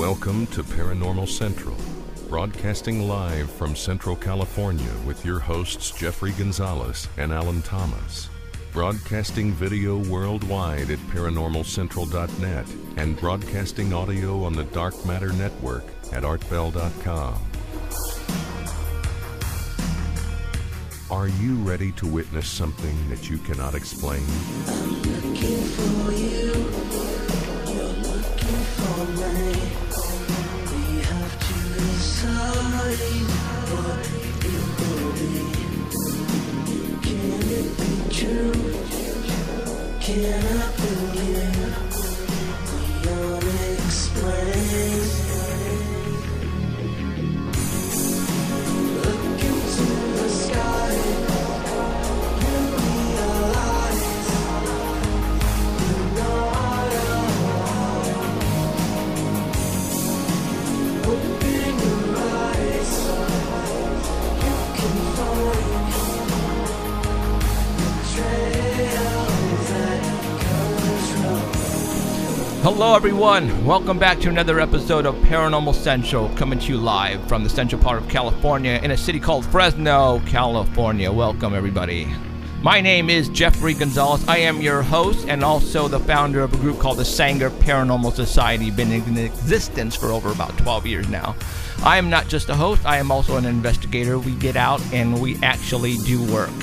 Welcome to Paranormal Central, broadcasting live from Central California with your hosts Jeffrey Gonzalez and Alan Thomas. Broadcasting video worldwide at ParanormalCentral.net and broadcasting audio on the Dark Matter Network at ArtBell.com. Are you ready to witness something that you cannot explain? I'm looking for you. You're looking for me. We have to decide what it will be. Can it be true? Can I believe the unexplained? Look into the sky. You realize you're not alone. Open your eyes. You can find trails that control. Hello everyone, welcome back to another episode of Paranormal Central, coming to you live from the central part of California in a city called Fresno, California. Welcome everybody. My name is Jeffrey Gonzalez. I am your host and also the founder of a group called the Sanger Paranormal Society, been in existence for over about 12 years now. I am not just a host, I am also an investigator. We get out and we actually do work.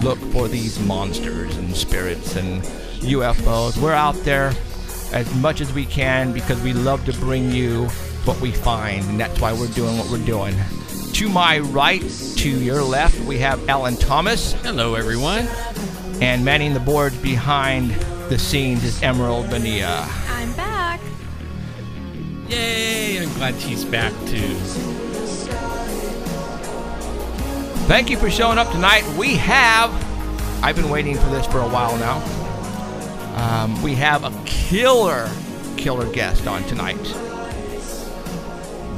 Look for these monsters and spirits and UFOs. We're out there as much as we can because we love to bring you what we find, and that's why we're doing what we're doing. To my right, to your left, we have Alan Thomas. Hello, everyone. And manning the boards behind the scenes is Emerald Bonilla. I'm back. Yay, I'm glad she's back, too. Thank you for showing up tonight. I've been waiting for this for a while now. We have a killer guest on tonight.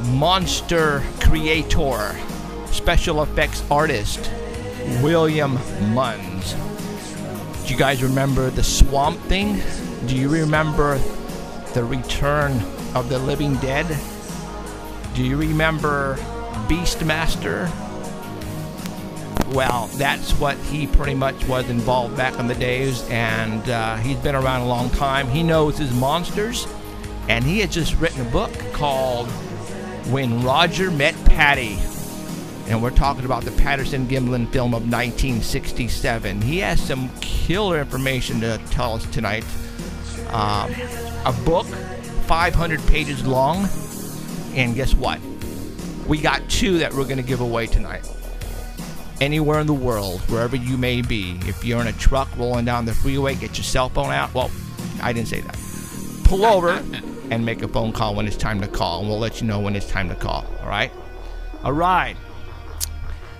Monster creator, special effects artist, William Munns. Do you guys remember the Swamp Thing? Do you remember the Return of the Living Dead? Do you remember Beastmaster? Well, that's what he pretty much was involved back in the days, and he's been around a long time. He knows his monsters, and he had just written a book called When Roger Met Patty, and we're talking about the Patterson Gimlin film of 1967. He has some killer information to tell us tonight. A book, 500 pages long, and guess what? We got two that we're going to give away tonight. Anywhere in the world, wherever you may be, if you're in a truck rolling down the freeway, get your cell phone out. Well, I didn't say that. Pull over and make a phone call when it's time to call, and we'll let you know when it's time to call. All right? All right.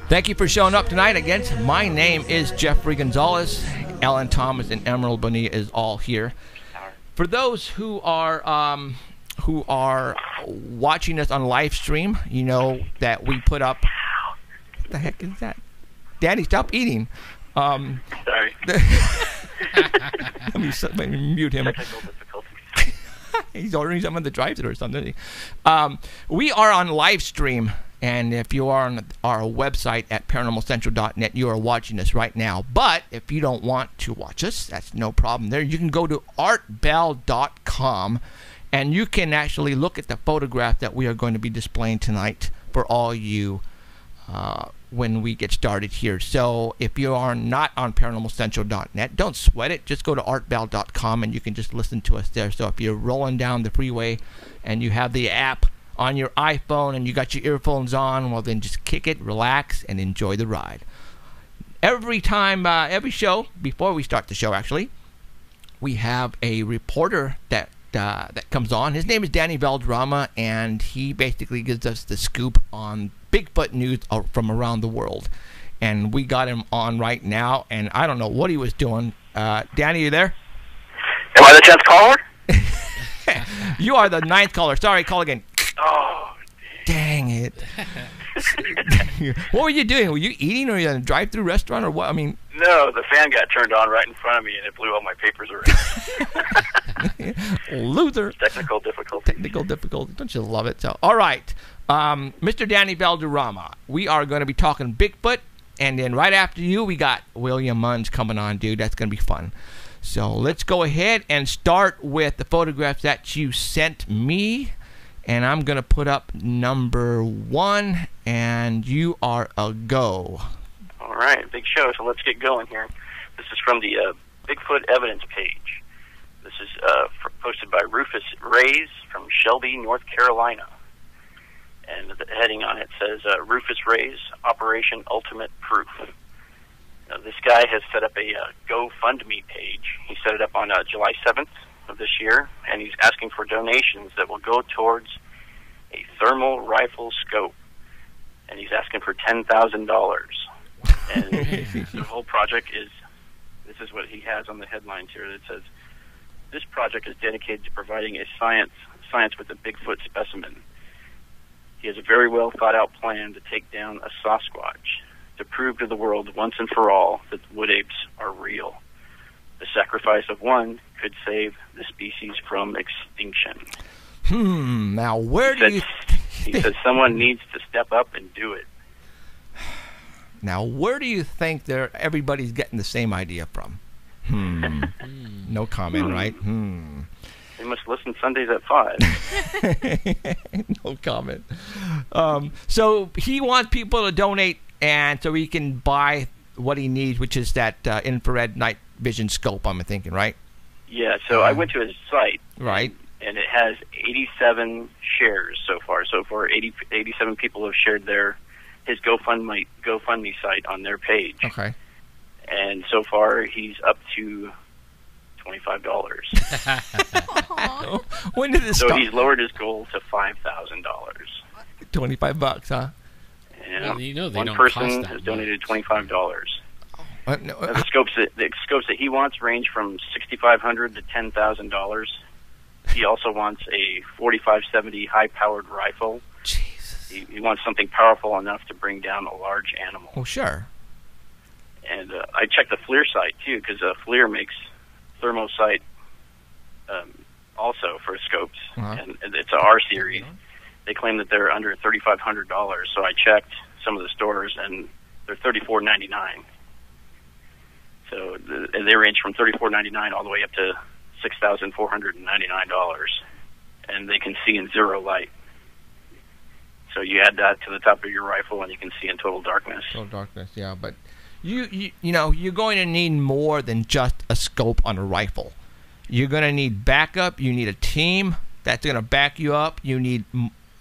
Thank you for showing up tonight. Again, my name is Jeffrey Gonzalez. Alan Thomas and Emerald Bonilla is all here. For those who are watching us on live stream, you know that we put up. What the heck is that? Daddy, stop eating. Sorry. Let me mute him. Technical difficulties. He's ordering something at the drive-thru or something. We are on live stream, and if you are on our website at ParanormalCentral.net, you are watching us right now. But if you don't want to watch us, that's no problem there. You can go to ArtBell.com, and you can actually look at the photograph that we are going to be displaying tonight for all you when we get started here. So if you are not on ParanormalCentral.net, don't sweat it. Just go to ArtBell.com and you can just listen to us there. So if you're rolling down the freeway and you have the app on your iPhone and you got your earphones on, well then just kick it, relax, and enjoy the ride. Every time, every show, before we start the show actually, we have a reporter that comes on. His name is Danny Valderrama, and he basically gives us the scoop on Bigfoot news from around the world. And we got him on right now, and I don't know what he was doing. Danny, you there? Am I the 10th caller? You are the 9th caller. Sorry, call again. Oh, dang it. What were you doing? Were you eating, or were you in a drive-thru restaurant, or what? I mean, no, the fan got turned on right in front of me, and it blew all my papers around. loser. Technical difficulties. Technical difficulty. Don't you love it? So, all right. Mr. Danny Valderrama, we are going to be talking Bigfoot. And then right after you, we got William Munns coming on, dude. That's going to be fun. So let's go ahead and start with the photographs that you sent me. And I'm going to put up number 1, and you are a go. All right, big show, so let's get going here. This is from the Bigfoot evidence page. This is posted by Rufus Reyes from Shelby, North Carolina. And the heading on it says, Rufus Reyes, Operation Ultimate Proof. Now, this guy has set up a GoFundMe page. He set it up on July 7th of this year, and he's asking for donations that will go towards a thermal rifle scope. And he's asking for $10,000. And the whole project is, this is what he has on the headlines here. It says, this project is dedicated to providing a science with a Bigfoot specimen. He has a very well thought out plan to take down a Sasquatch, to prove to the world once and for all that wood apes are real. The sacrifice of one could save the species from extinction. Now where do you... He says someone needs to step up and do it. Now where do you think everybody's getting the same idea from? No comment, right? They must listen Sundays at 5. No comment. So he wants people to donate, and so he can buy what he needs, which is that infrared night vision scope, I'm thinking, right? Yeah, so I went to his site. Right. And it has 87 shares so far. So far, 87 people have shared his GoFundMe site on their page. Okay. And so far, he's up to $25. When did this so start? he's lowered his goal to $5,000. $25, huh? And Well, you know they one don't person cost that has donated much. $25. No, The scopes that he wants range from $6,500 to $10,000. He also wants a 4570 high-powered rifle. Jesus. He wants something powerful enough to bring down a large animal. Oh, sure. And I checked the FLIR site, too, because FLIR makes thermosight also for scopes. And it's a R series. They claim that they're under $3,500. So I checked some of the stores, and they're $34.99. So they range from $34.99 all the way up to $6,499, and they can see in zero light. So you add that to the top of your rifle, and you can see in total darkness. Total darkness, yeah. But you know, you're going to need more than just a scope on a rifle. You're going to need backup. You need a team that's going to back you up. You need,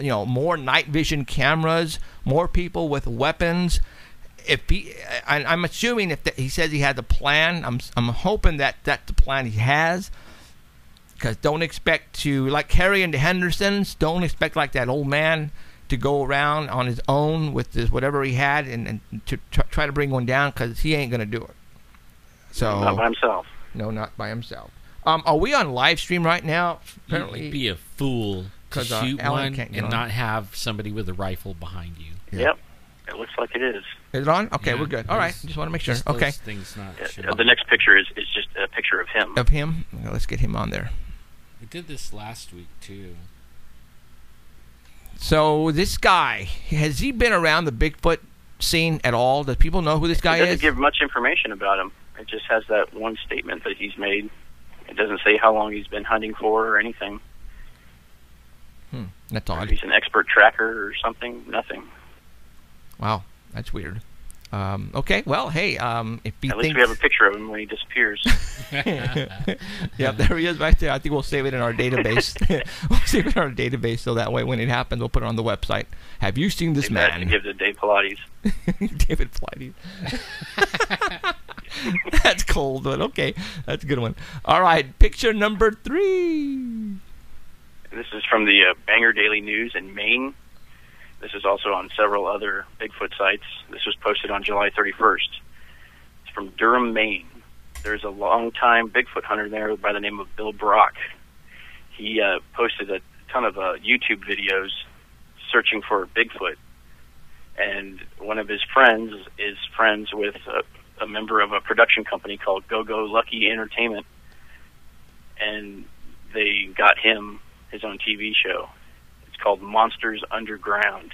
more night vision cameras, more people with weapons. I'm assuming if he says he had the plan, I'm hoping that that's the plan he has. Because don't expect to, like Harry and the Hendersons, don't expect like that old man to go around on his own with whatever he had and to try to bring one down, because he ain't going to do it. So Not by himself. No, not by himself. Are we on live stream right now? Apparently, You'd be a fool to shoot Alan one can't get and on. not have somebody with a rifle behind you. Yeah. Yep. It looks like it is. Is it on? Okay, Yeah, we're good. All right, just want to make sure. Just those Okay. things not The next picture is just a picture of him. Of him? Okay, let's get him on there. We did this last week too. So this guy, has he been around the Bigfoot scene at all? Does people know who this guy It doesn't is? give much information about him. It just has that one statement that he's made. It doesn't say how long he's been hunting for or anything. That's If odd. he's an expert tracker or something. Nothing. Wow, that's weird. Okay, well, hey, if he At least thinks... we have a picture of him when he disappears. Yeah, there he is right there. I think we'll save it in our database. We'll save it in our database so that way when it happens, we'll put it on the website. Have you seen this Maybe I have to man? give to Dave Paulides. David Paulides. That's cold, but okay. That's a good one. All right, picture number 3. This is from the Bangor Daily News in Maine. This is also on several other Bigfoot sites. This was posted on July 31st. It's from Durham, Maine. There's a longtime Bigfoot hunter there by the name of Bill Brock. He posted a ton of YouTube videos searching for Bigfoot. And one of his friends is friends with a member of a production company called Go Go Lucky Entertainment. And they got him his own TV show. It's called Monsters Underground.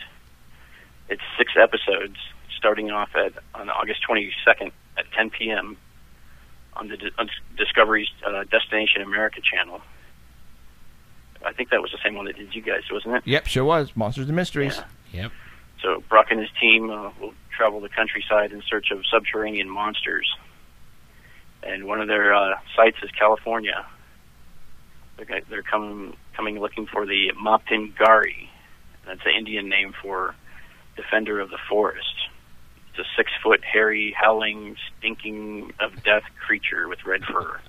It's 6 episodes, starting off on August 22nd at 10 p.m. on the Discovery's Destination America channel. I think that was the same one that did you guys, wasn't it? Yep, sure was. Monsters and Mysteries. Yeah. Yep. So Brock and his team will travel the countryside in search of subterranean monsters. And one of their sites is California. They're coming looking for the Mapingari. That's an Indian name for defender of the forest. It's a 6-foot, hairy, howling, stinking of death creature with red fur.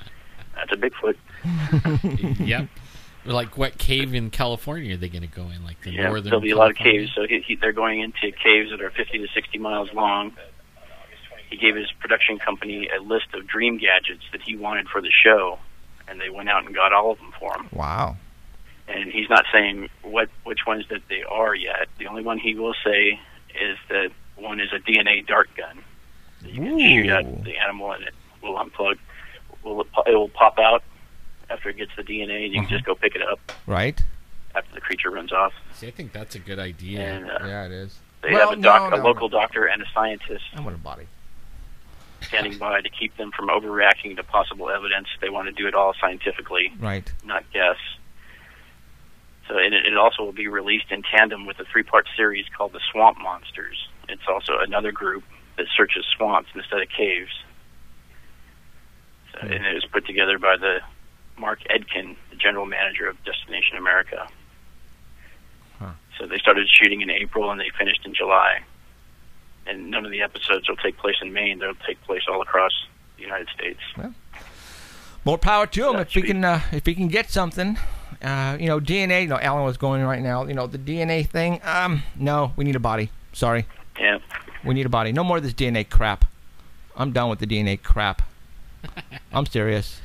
That's a Bigfoot. Yep. Like, what cave in California are they going to go in? Like the northern there'll be a lot of caves. So they're going into caves that are 50 to 60 miles long. He gave his production company a list of dream gadgets that he wanted for the show, and they went out and got all of them for him. Wow. And he's not saying which ones that they are yet. The only one he will say is that one is a DNA dart gun. You can shoot at the animal and it will unplug. It will pop out after it gets the DNA, and you can just go pick it up. Right. After the creature runs off. See, I think that's a good idea. And, Yeah, it is. They have a local doctor and a scientist I want a body. standing by to keep them from overreacting to possible evidence. They want to do it all scientifically, Right. not guess. So it also will be released in tandem with a 3-part series called The Swamp Monsters. It's also another group that searches swamps instead of caves. So, and it was put together by the Mark Edkin, the general manager of Destination America. Huh. So they started shooting in April and they finished in July. And none of the episodes will take place in Maine. They'll take place all across the United States. Well, more power to him That's if he can get something. DNA. Alan was going right now. The DNA thing. No, we need a body. Sorry, Yeah. we need a body. No more of this DNA crap. I'm done with the DNA crap. I'm serious.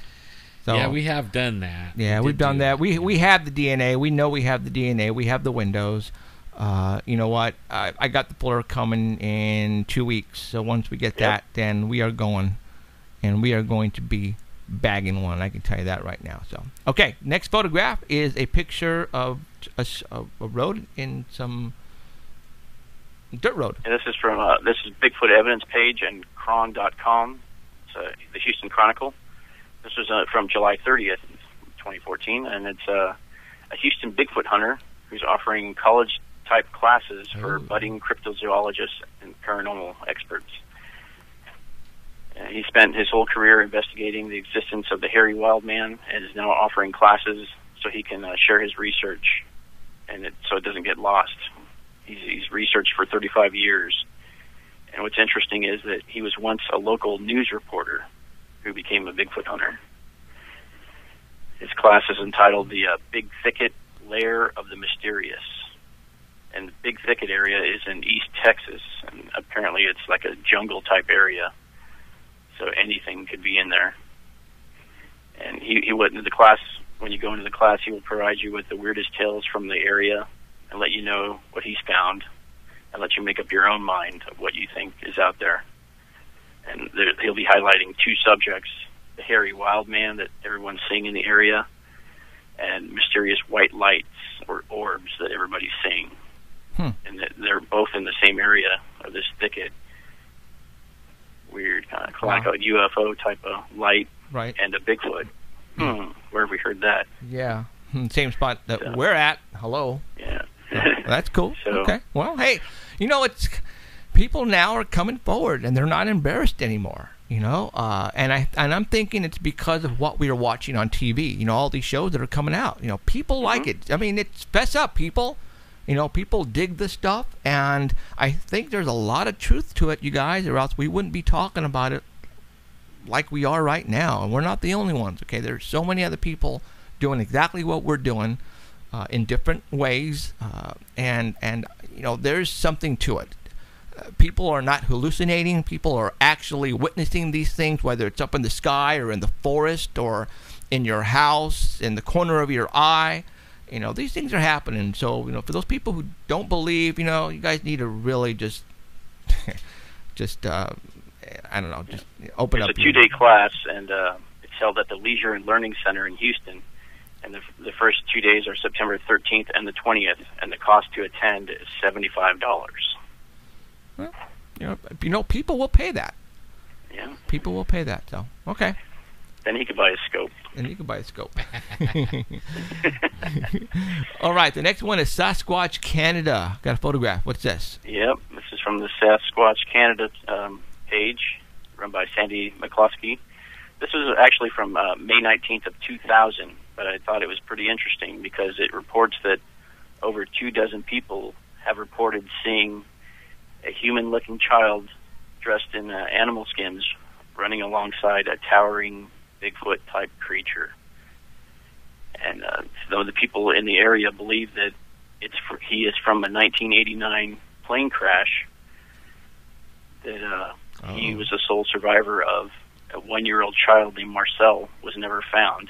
So, yeah, we have done that. Yeah, we've done that. We have the DNA. We know we have the DNA. We have the windows. You know what? I got the puller coming in 2 weeks. So once we get that, then we are going, and we are going to be bagging one. I can tell you that right now. So okay, next photograph is a picture of a road in some dirt road. And this is from this is Bigfoot Evidence page and cron.com. It's the Houston Chronicle. This was from July 30th, 2014, and it's a Houston Bigfoot hunter who's offering college-type classes for budding cryptozoologists and paranormal experts. He spent his whole career investigating the existence of the hairy wild man and is now offering classes so he can share his research, and so it doesn't get lost. He's researched for 35 years. And what's interesting is that he was once a local news reporter who became a Bigfoot hunter. His class is entitled the Big Thicket Lair of the Mysterious. And the Big Thicket area is in East Texas, and apparently it's like a jungle-type area. So anything could be in there. And he went into the class. When you go into the class, he will provide you with the weirdest tales from the area and let you know what he's found and let you make up your own mind of what you think is out there. And he'll be highlighting 2 subjects, the hairy wild man that everyone's seeing in the area and mysterious white lights or orbs that everybody's seeing. And they're both in the same area of this thicket. Weird, kind of like a UFO type of light, Right. and a Bigfoot. Where have we heard that? Yeah. Same spot that we're at. Hello. Yeah. That's cool. So- Okay. Well, hey, it's people now are coming forward and they're not embarrassed anymore. And I'm thinking it's because of what we are watching on TV. All these shows that are coming out. People like it. I mean, it's fess up, people. People dig this stuff, and I think there's a lot of truth to it, you guys, or else we wouldn't be talking about it like we are right now. And we're not the only ones, okay? There's so many other people doing exactly what we're doing in different ways, and there's something to it. People are not hallucinating. People are actually witnessing these things, whether it's up in the sky or in the forest or in your house, in the corner of your eye. These things are happening. So, for those people who don't believe, you guys need to really just I don't know, just open up. It's a 2-day class, and it's held at the Leisure and Learning Center in Houston. And the first 2 days are September 13th and the 20th, and the cost to attend is $75. Well, people will pay that. Yeah. People will pay that. So okay. Then he could buy a scope. And you can buy a scope. All right, the next one is Sasquatch Canada. Got a photograph. What's this? Yep, this is from the Sasquatch Canada page, run by Sandy McCloskey. This was actually from May 19th of 2000, but I thought it was pretty interesting because it reports that over 24 people have reported seeing a human-looking child dressed in animal skins running alongside a towering Bigfoot-type creature. And though the people in the area believe that he is from a 1989 plane crash, that he was the sole survivor of a 1-year-old child named Marcel was never found.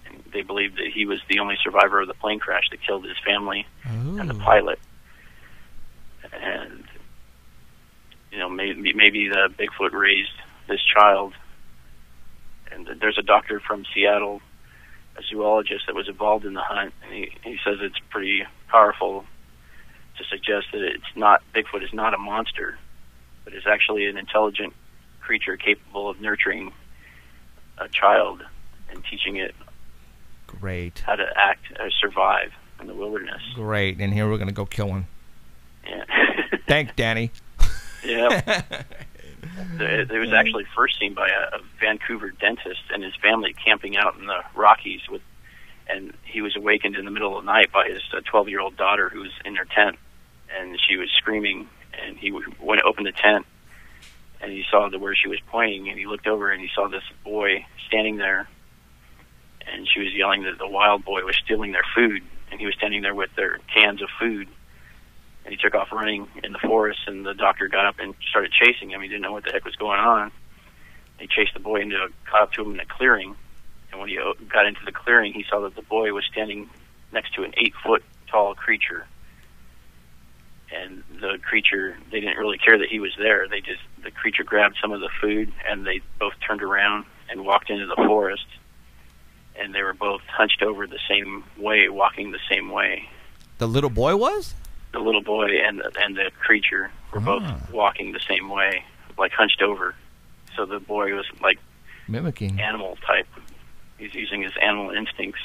And they believe that he was the only survivor of the plane crash that killed his family and the pilot. And maybe the Bigfoot raised this child. And there's a doctor from Seattle, a zoologist that was involved in the hunt, and he says it's pretty powerful to suggest that Bigfoot is not a monster, but is actually an intelligent creature capable of nurturing a child and teaching it how to act or survive in the wilderness. Great, and here we're going to go kill one. Yeah. Thanks, Danny. Yeah. It was actually first seen by a Vancouver dentist and his family camping out in the Rockies and he was awakened in the middle of the night by his 12-year-old daughter who was in their tent, and she was screaming, and he went to open the tent, and he saw where she was pointing, and he looked over and he saw this boy standing there, and she was yelling that the wild boy was stealing their food, and he was standing there with their cans of food. And he took off running in the forest, and the doctor got up and started chasing him. He didn't know what the heck was going on. He chased the boy caught up to him in a clearing. And when he got into the clearing, he saw that the boy was standing next to an 8-foot-tall creature. And the creature, they didn't really care that he was there. The creature grabbed some of the food, and they both turned around and walked into the forest. And they were both hunched over the same way, walking the same way. The little boy was? The little boy and the creature were both walking the same way, like hunched over. So the boy was like mimicking animal type. He's using his animal instincts.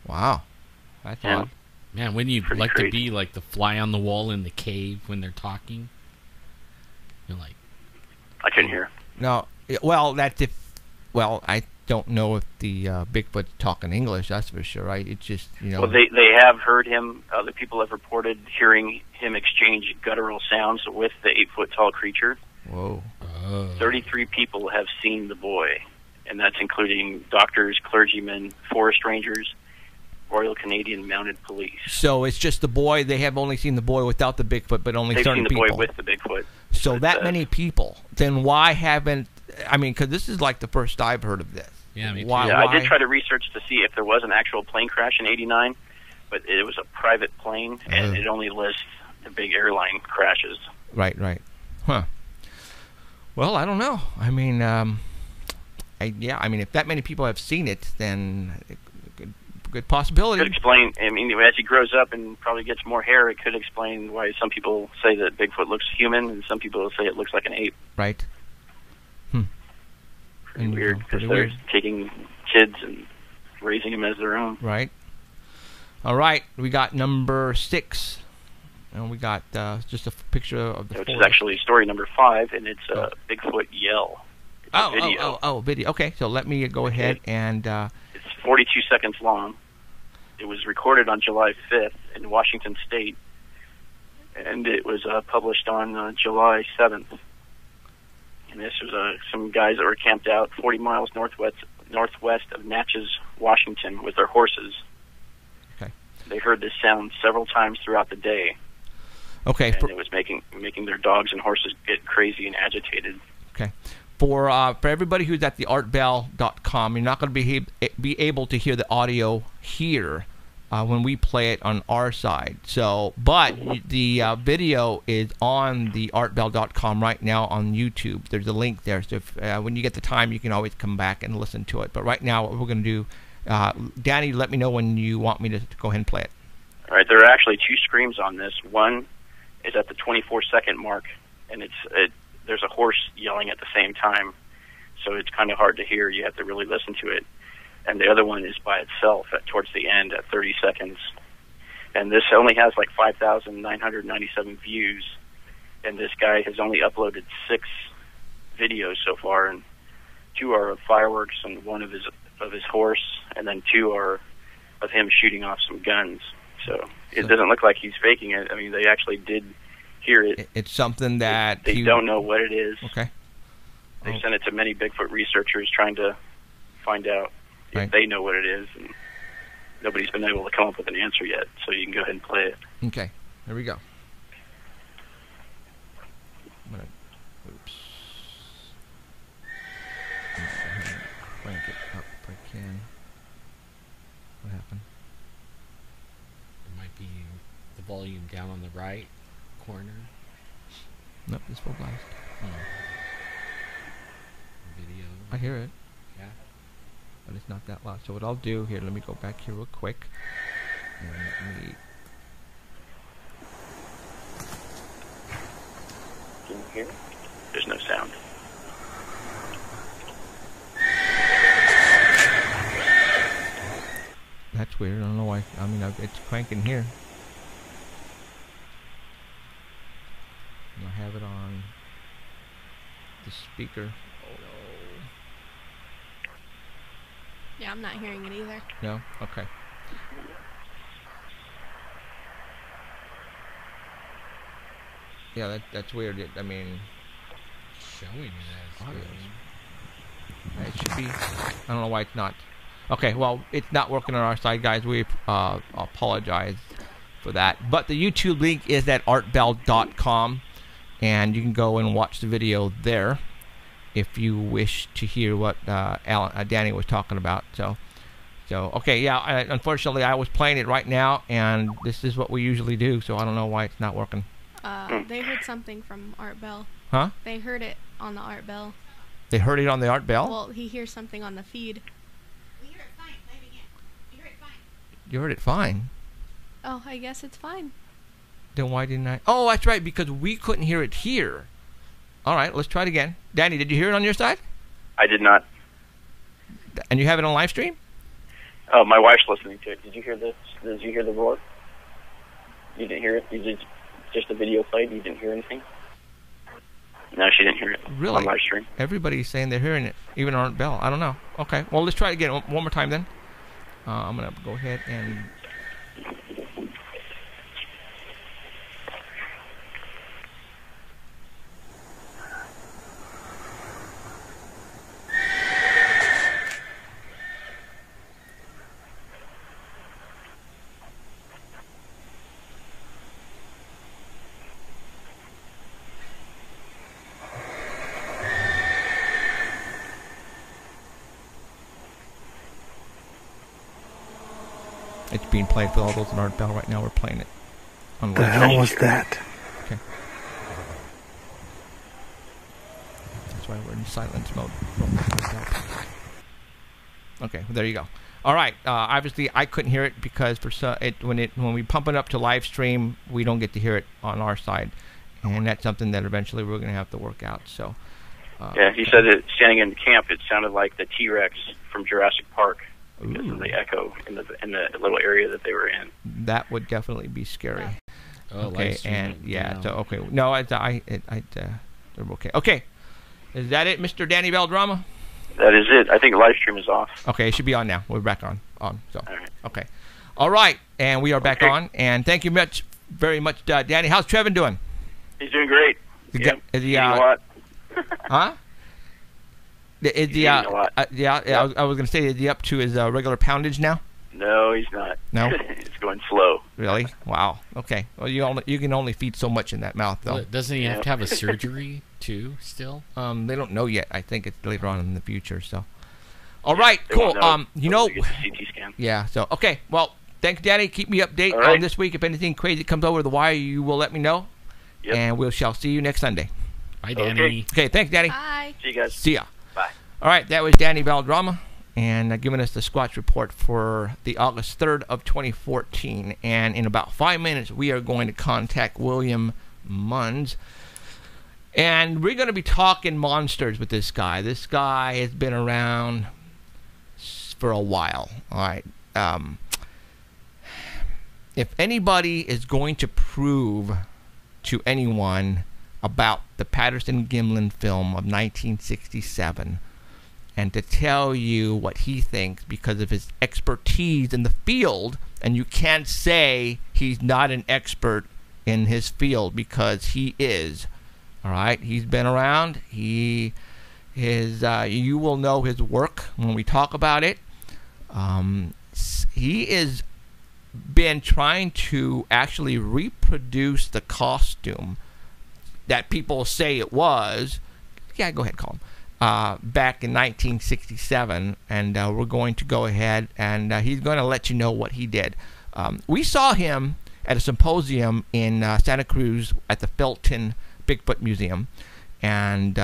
Wow, that's odd. Man, wouldn't you Pretty like crazy. to be like the fly on the wall in the cave when they're talking? You're like, I couldn't hear. No, well, that's if. Well, I don't know if the Bigfoot's talking English. That's for sure. Right? It's just Well, they have heard him. Other people have reported hearing him exchange guttural sounds with the 8-foot-tall creature. Whoa. 33 people have seen the boy, and that's including doctors, clergymen, forest rangers, Royal Canadian Mounted Police. So it's just the boy. They have only seen the boy without the Bigfoot, but only They've certain seen the people. boy with the Bigfoot. So that many people. Then why haven't? I mean, because this is like the first I've heard of this. yeah, me too. Why? Yeah, I did try to research to see if there was an actual plane crash in '89, but it was a private plane, and it only lists the big airline crashes. Right. Huh. Well, I don't know. I mean, I mean, if that many people have seen it, then good possibility. Could explain. I mean, as he grows up and probably gets more hair, it could explain why some people say that Bigfoot looks human, and some people say it looks like an ape. Right. Pretty weird, because they're taking kids and raising them as their own. Right. All right. We got number 6. And we got just a picture of the Which forest. is actually story number 5, and it's a Bigfoot yell. It's a video. Video. Okay, so let me go ahead and... It's 42 seconds long. It was recorded on July 5th in Washington State, and it was published on July 7th. And this was some guys that were camped out 40 miles northwest of Natchez, Washington, with their horses. Okay. They heard this sound several times throughout the day. Okay. And it was making their dogs and horses get crazy and agitated. Okay. For everybody who's at the artbell.com, you're not going to be able to hear the audio here when we play it on our side. So, but the video is on the artbell.com right now on YouTube. There's a link there. So if, when you get the time, you can always come back and listen to it. But right now, what we're going to do, Danny, let me know when you want me to go ahead and play it. All right, there are actually 2 screams on this. One is at the 24-second mark, and there's a horse yelling at the same time, so it's kind of hard to hear. You have to really listen to it. And the other one is by itself towards the end at 30 seconds. And this only has like 5,997 views, and this guy has only uploaded 6 videos so far, and 2 are of fireworks and 1 of his horse, and then 2 are of him shooting off some guns. So it doesn't look like he's faking it. I mean, they actually did hear it. It's something that they don't know what it is. Okay. They sent it to many Bigfoot researchers trying to find out if they know what it is, and nobody's been able to come up with an answer yet. So you can go ahead and play it. Okay. Here we go. Oops. Crank it up if I can. What happened? It might be the volume down on the right corner. Nope, it's full blast. Video. I hear it. Yeah. But it's not that loud. So what I'll do here, let me go back here real quick. And let me... Can you hear it? There's no sound. That's weird. I don't know why. I mean, it's cranking here. And I have it on the speaker. Oh no. Yeah, I'm not hearing it either. No? Okay. Yeah, that's weird. I mean, Showing it as audio. good. It should be. I don't know why it's not. Okay, well, it's not working on our side, guys. We apologize for that. But the YouTube link is at artbell.com, and you can go and watch the video there if you wish to hear what Danny was talking about. So okay, yeah. Unfortunately, I was playing it right now, and this is what we usually do. So I don't know why it's not working. They heard something from Art Bell. Huh? They heard it on the Art Bell. They heard it on the Art Bell? Well, he hears something on the feed. We hear it fine. Play it again. You heard it fine. You heard it fine. Oh, I guess it's fine. Then why didn't I? Oh, that's right, because we couldn't hear it here. All right, let's try it again. Danny, did you hear it on your side? I did not. And you have it on live stream? Oh, my wife's listening to it. Did you hear this? Did you hear the roar? You didn't hear it? You did just the video played? You didn't hear anything? No, she didn't hear it. Really? On live stream. Everybody's saying they're hearing it, even on Bell. I don't know. Okay, well, let's try it again one more time then. I'm going to go ahead and... It's being played for all those in Art Bell right now. We're playing it. On The hell was that? Okay. That's why we're in silence mode. Okay, there you go. All right. Obviously, I couldn't hear it because when we pump it up to live stream, we don't get to hear it on our side, and that's something that eventually we're going to have to work out. So. Yeah, he said that standing in camp, it sounded like the T-Rex from Jurassic Park. Because Ooh. of the echo in the little area that they were in. That would definitely be scary. Oh, Okay, live stream and it yeah, now. so okay, no, they're okay. Okay, is that it, Mr. Danny Bell Drama? That is it. I think live stream is off. Okay, it should be on now. We're back on. So All right. okay, all right, and we are back Okay. on. And thank you very much, Danny. How's Trevin doing? He's doing great. Is he, Eating a lot. Huh? Is He's he, eating a lot. I was going to say, is he up to his regular poundage now? No, he's not. No? It's going slow. Really? Wow. Okay. Well, you can only feed so much in that mouth, though. Well, doesn't he have to have a surgery too? Still? They don't know yet. I think it's later on in the future. So, all right, They cool. won't know until You they get the CT scan. yeah. So, okay. Well, thanks, Danny. Keep me updated All right. on this week. If anything crazy comes over the wire, you will let me know. Yep. And we shall see you next Sunday. Bye, Danny. Okay. Thanks, Danny. Bye. See you guys. See ya. Bye. All right. That was Danny Valdrama, and giving us the Squatch report for the August 3rd of 2014. And in about 5 minutes, we are going to contact William Munns. And we're going to be talking monsters with this guy. This guy has been around for a while. All right. If anybody is going to prove to anyone about the Patterson Gimlin film of 1967 and to tell you what he thinks because of his expertise in the field, and you can't say he's not an expert in his field because he is. All right, he's been around. He is. You will know his work when we talk about it. He is been trying to actually reproduce the costume that people say it was. Yeah, go ahead, call him. Back in 1967, and we're going to go ahead and he's going to let you know what he did. We saw him at a symposium in Santa Cruz at the Felton Bigfoot Museum, and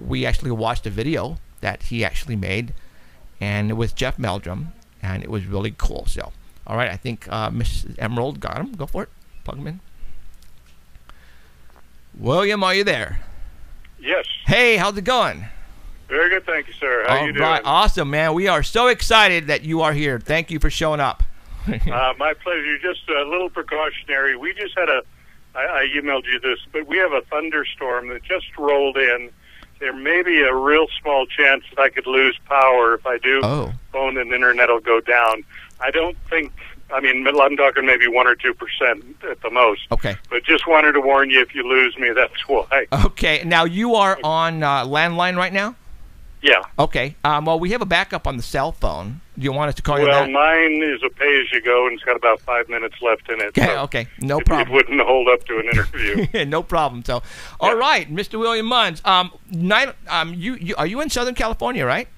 we actually watched a video that he actually made, and it was Jeff Meldrum, and it was really cool. So, all right, I think Miss Emerald got him. Go for it. Plug him in. William, are you there? Yes. Hey, how's it going? Very good, thank you, sir. How you doing? Right, awesome, man. We are so excited that you are here. Thank you for showing up. My pleasure. Just a little precautionary. We just had I emailed you this, but we have a thunderstorm that just rolled in. There may be a real small chance that I could lose power. If I do, phone and internet will go down. I don't think, I'm talking maybe 1 or 2% at the most. Okay. But just wanted to warn you, if you lose me, that's why. Okay. Now, you are on landline right now? Yeah. Okay. Well, we have a backup on the cell phone. Do you want us to call you Well, that? mine is a pay-as-you-go, and it's got about 5 minutes left in it. Okay, so okay. No problem. It wouldn't hold up to an interview. No problem. So, all right, Mr. William Munns. Are you in Southern California, right?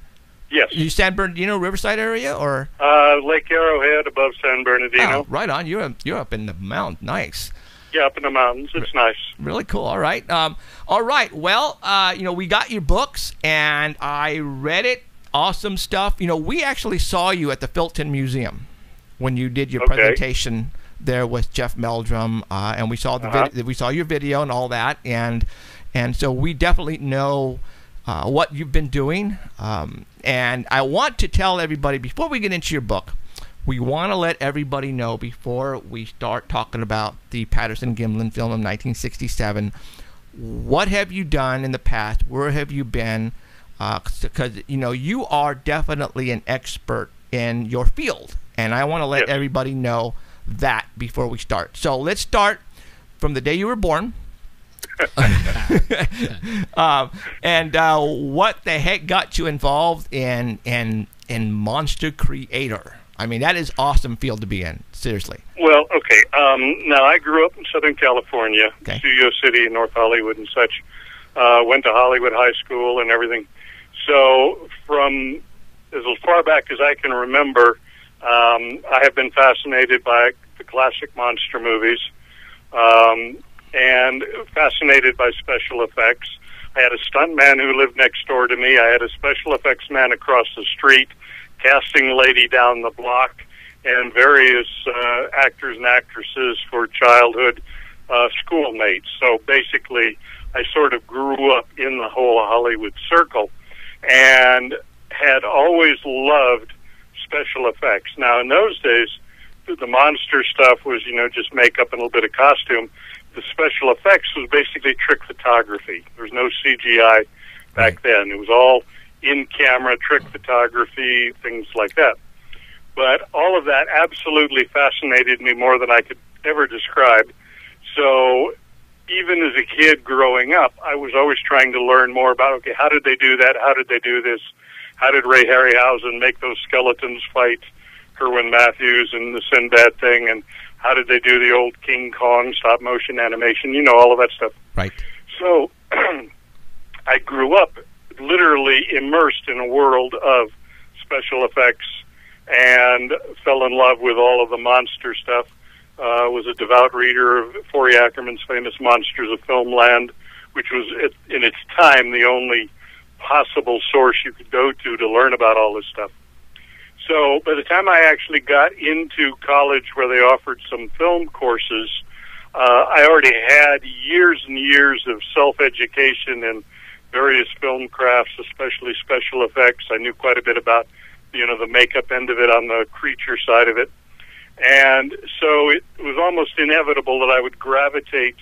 Yes. You San Bernardino, Riverside area, or? Lake Arrowhead above San Bernardino. Oh, right on. You're up in the mountains. Nice. Yeah, up in the mountains. It's nice. Really cool. All right. All right. Well, we got your books, and I read it. Awesome stuff. We actually saw you at the Felton Museum when you did your presentation there with Jeff Meldrum, and we saw we saw your video and all that, and so we definitely know what you've been doing. And I want to tell everybody before we get into your book. We want to let everybody know before we start talking about the Patterson Gimlin film of 1967, what have you done in the past? Where have you been? Because, you are definitely an expert in your field. And I want to let everybody know that before we start. So let's start from the day you were born. And what the heck got you involved in Monster Creator? That is awesome field to be in. Seriously. Well, okay. Now, I grew up in Southern California, Studio City, North Hollywood and such. Went to Hollywood High School and everything. So from as far back as I can remember, I have been fascinated by the classic monster movies and fascinated by special effects. I had a stuntman who lived next door to me. I had a special effects man across the street, casting lady down the block, and various actors and actresses for childhood schoolmates. So basically, I sort of grew up in the whole Hollywood circle and had always loved special effects. Now, in those days, the monster stuff was, just makeup and a little bit of costume. The special effects was basically trick photography. There was no CGI back then. It was all in-camera trick photography, things like that. But all of that absolutely fascinated me more than I could ever describe. So even as a kid growing up, I was always trying to learn more about, how did they do that? How did they do this? How did Ray Harryhausen make those skeletons fight Kerwin Matthews and the Sinbad thing? And how did they do the old King Kong stop-motion animation? All of that stuff. Right. So I grew up literally immersed in a world of special effects and fell in love with all of the monster stuff. Was a devout reader of Forey Ackerman's famous Monsters of Filmland, which was in its time the only possible source you could go to learn about all this stuff. So by the time I actually got into college where they offered some film courses, I already had years and years of self-education in various film crafts, especially special effects. I knew quite a bit about, the makeup end of it on the creature side of it. And so it was almost inevitable that I would gravitate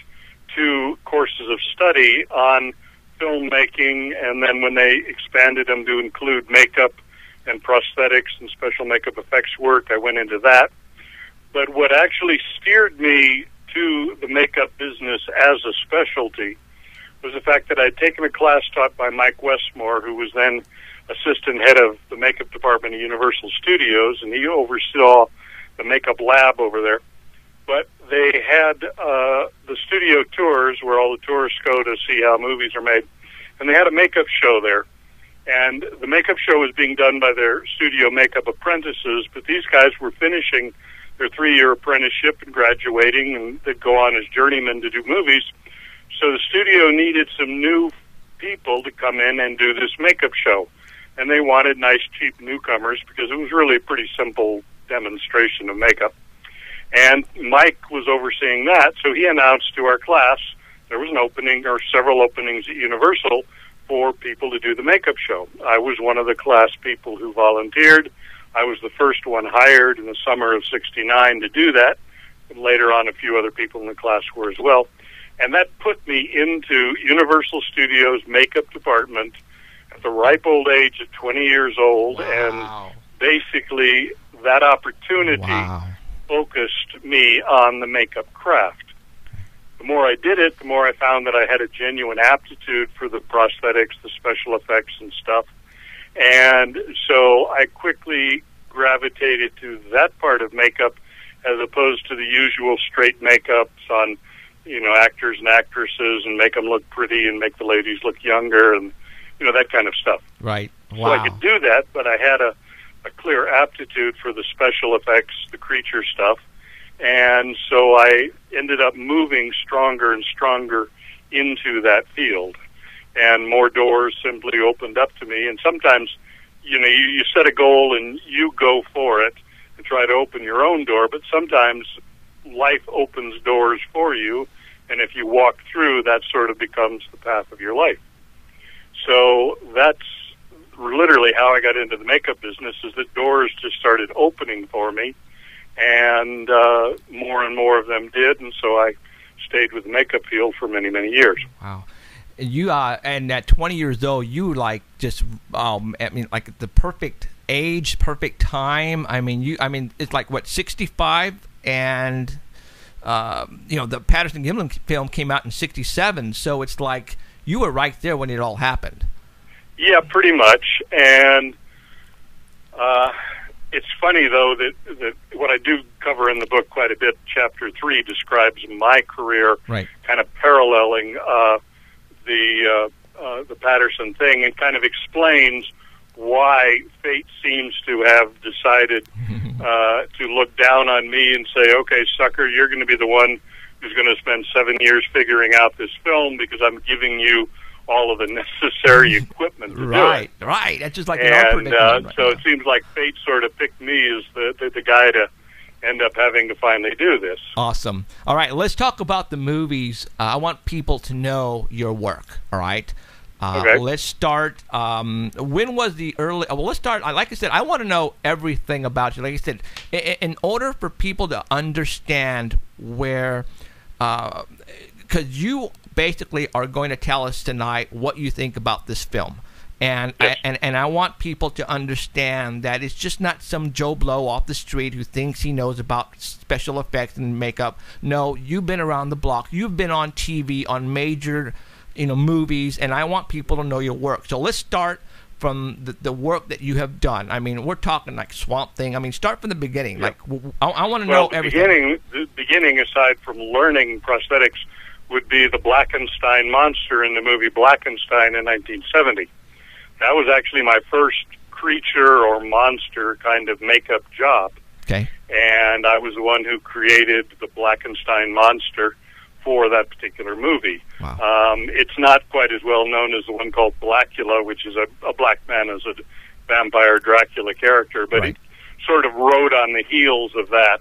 to courses of study on filmmaking, and then when they expanded them to include makeup and prosthetics and special makeup effects work, I went into that. But what actually steered me to the makeup business as a specialty was the fact that I'd taken a class taught by Mike Westmore, who was then assistant head of the makeup department at Universal Studios, and he oversaw the makeup lab over there. But they had the studio tours where all the tourists go to see how movies are made, and they had a makeup show there. And the makeup show was being done by their studio makeup apprentices, but these guys were finishing their 3-year apprenticeship and graduating, and they'd go on as journeymen to do movies. So the studio needed some new people to come in and do this makeup show. And they wanted nice, cheap newcomers because it was really a pretty simple demonstration of makeup. And Mike was overseeing that, so he announced to our class there was an opening or several openings at Universal for people to do the makeup show. I was one of the class people who volunteered. I was the first one hired in the summer of '69 to do that. And later on, a few other people in the class were as well. And that put me into Universal Studios' makeup department at the ripe old age of 20 years old. Wow. And basically, that opportunity focused me on the makeup craft. The more I did it, the more I found that I had a genuine aptitude for the prosthetics, the special effects and stuff. And so I quickly gravitated to that part of makeup as opposed to the usual straight makeups on, actors and actresses and make them look pretty and make the ladies look younger and, that kind of stuff. Right. Wow. So I could do that, but I had a clear aptitude for the special effects, the creature stuff. And so I ended up moving stronger and stronger into that field. And more doors simply opened up to me. And sometimes, you set a goal and you go for it and try to open your own door, but sometimes life opens doors for you. And if you walk through, that sort of becomes the path of your life. So that's literally how I got into the makeup business, is that doors just started opening for me. And more and more of them did, and so I stayed with the makeup field for many, many years. Wow. You and at 20 years old, you like like the perfect age, perfect time. It's like what, 65, and the Patterson Gimlin film came out in 67, so it's like you were right there when it all happened. Yeah, pretty much. And it's funny, though, that what I do cover in the book quite a bit, Chapter 3 describes my career, right, kind of paralleling the Patterson thing, and kind of explains why fate seems to have decided to look down on me and say, okay, sucker, you're going to be the one who's going to spend 7 years figuring out this film because I'm giving you all of the necessary equipment to do it. Right. That's just like and so it seems like fate sort of picked me as the guy to end up having to finally do this. Awesome. All right, let's talk about the movies. I want people to know your work. All right. Okay. Let's start. When was the early? Well, let's start. Like I said, I want to know everything about you. Like I said, in order for people to understand where, because you basically are going to tell us tonight what you think about this film. And, yes. and I want people to understand that it's just not some Joe Blow off the street who thinks he knows about special effects and makeup. No, you've been around the block. You've been on TV, on major, movies, and I want people to know your work. So let's start from the work that you have done. I mean, we're talking like Swamp Thing. I mean, start from the beginning. Yeah. Like, I want to know everything. The beginning, aside from learning prosthetics, would be the Blackenstein monster in the movie Blackenstein in 1970. That was actually my first creature or monster kind of makeup job. Okay. And I was the one who created the Blackenstein monster for that particular movie. Wow. It's not quite as well known as the one called Blackula, which is a black man as a vampire Dracula character, but Right. it sort of rode on the heels of that.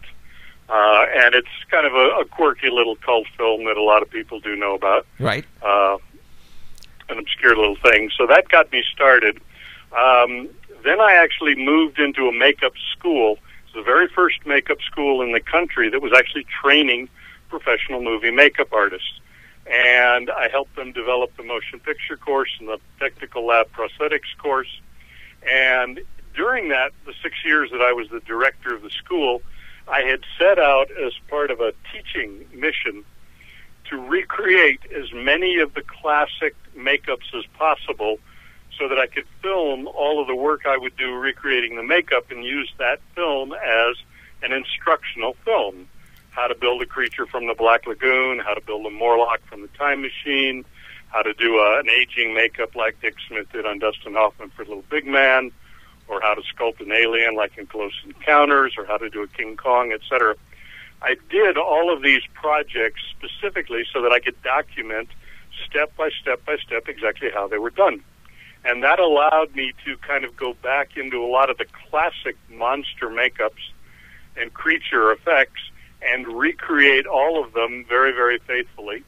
And it's kind of a quirky little cult film that a lot of people do know about. Right. An obscure little thing. So that got me started. Then I actually moved into a makeup school. It's the very first makeup school in the country that was actually training professional movie makeup artists. And I helped them develop the motion picture course and the technical lab prosthetics course. And during that, the 6 years that I was the director of the school, I had set out as part of a teaching mission to recreate as many of the classic makeups as possible so that I could film all of the work I would do recreating the makeup and use that film as an instructional film. How to build a creature from the Black Lagoon, how to build a Morlock from the Time Machine, how to do an aging makeup like Dick Smith did on Dustin Hoffman for Little Big Man, or how to sculpt an alien like in Close Encounters, or how to do a King Kong, etc. I did all of these projects specifically so that I could document step by step by step exactly how they were done. And that allowed me to kind of go back into a lot of the classic monster makeups and creature effects and recreate all of them very, very faithfully.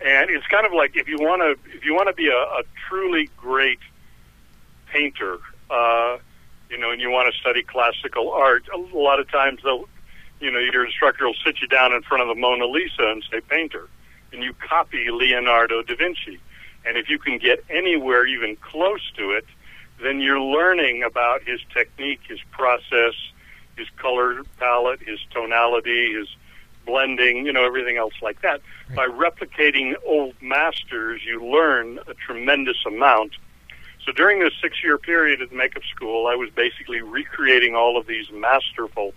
And it's kind of like if you want to be a truly great painter, and you want to study classical art, a lot of times your instructor will sit you down in front of the Mona Lisa and say painter, and you copy Leonardo da Vinci. And if you can get anywhere even close to it, then you're learning about his technique, his process, his color palette, his tonality, his blending, everything else like that. Right. By replicating old masters, you learn a tremendous amount. So during this 6-year period at the makeup school, I was basically recreating all of these masterful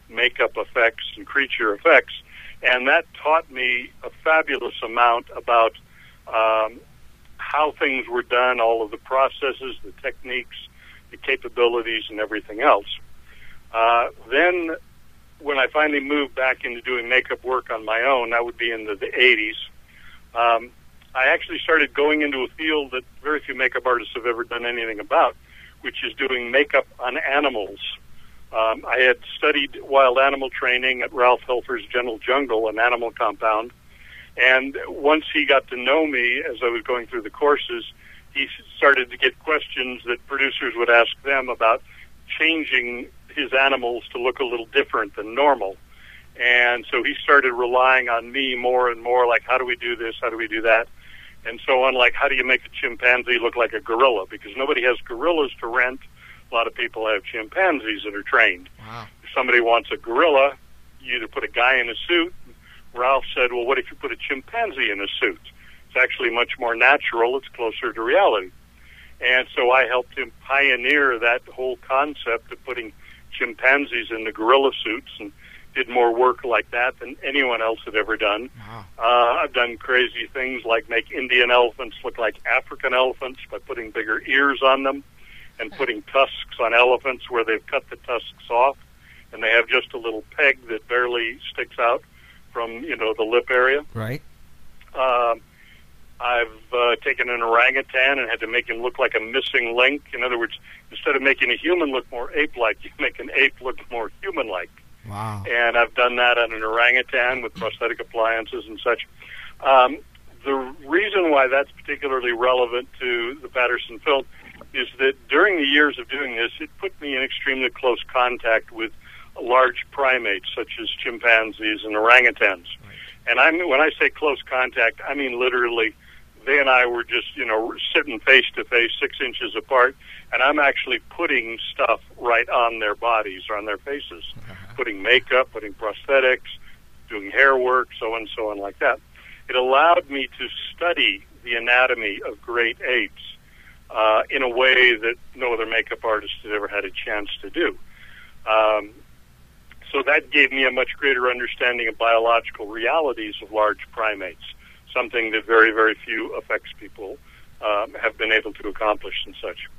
makeup effects and creature effects, and that taught me a fabulous amount about how things were done, all of the processes, the techniques, the capabilities, and everything else. Then when I finally moved back into doing makeup work on my own, that would be in the 80s, I actually started going into a field that very few makeup artists have ever done anything about, which is doing makeup on animals. I had studied wild animal training at Ralph Helfer's Gentle Jungle, an animal compound, and once he got to know me as I was going through the courses, he started to get questions that producers would ask them about changing his animals to look a little different than normal. And so he started relying on me more and more, like, how do we do this, how do we do that, and so on, like, how do you make a chimpanzee look like a gorilla? Because nobody has gorillas to rent. A lot of people have chimpanzees that are trained. Wow. If somebody wants a gorilla, you either put a guy in a suit. Ralph said, well, what if you put a chimpanzee in a suit? It's actually much more natural. It's closer to reality. And so I helped him pioneer that whole concept of putting chimpanzees in the gorilla suits, and did more work like that than anyone else had ever done. Wow. I've done crazy things like make Indian elephants look like African elephants by putting bigger ears on them and putting tusks on elephants where they've cut the tusks off, and they have just a little peg that barely sticks out from, the lip area. Right. I've taken an orangutan and had to make him look like a missing link. In other words, instead of making a human look more ape-like, you make an ape look more human-like. Wow. And I've done that on an orangutan with prosthetic appliances and such. The reason why that's particularly relevant to the Patterson film is that during the years of doing this, it put me in extremely close contact with large primates such as chimpanzees and orangutans. Right. And when I say close contact, I mean literally they and I were just, sitting face to face, 6 inches apart, and I'm actually putting stuff right on their bodies or on their faces, putting makeup, putting prosthetics, doing hair work, so on like that. It allowed me to study the anatomy of great apes in a way that no other makeup artist had ever had a chance to do. So that gave me a much greater understanding of biological realities of large primates, something that very, very few effects people have been able to accomplish and such.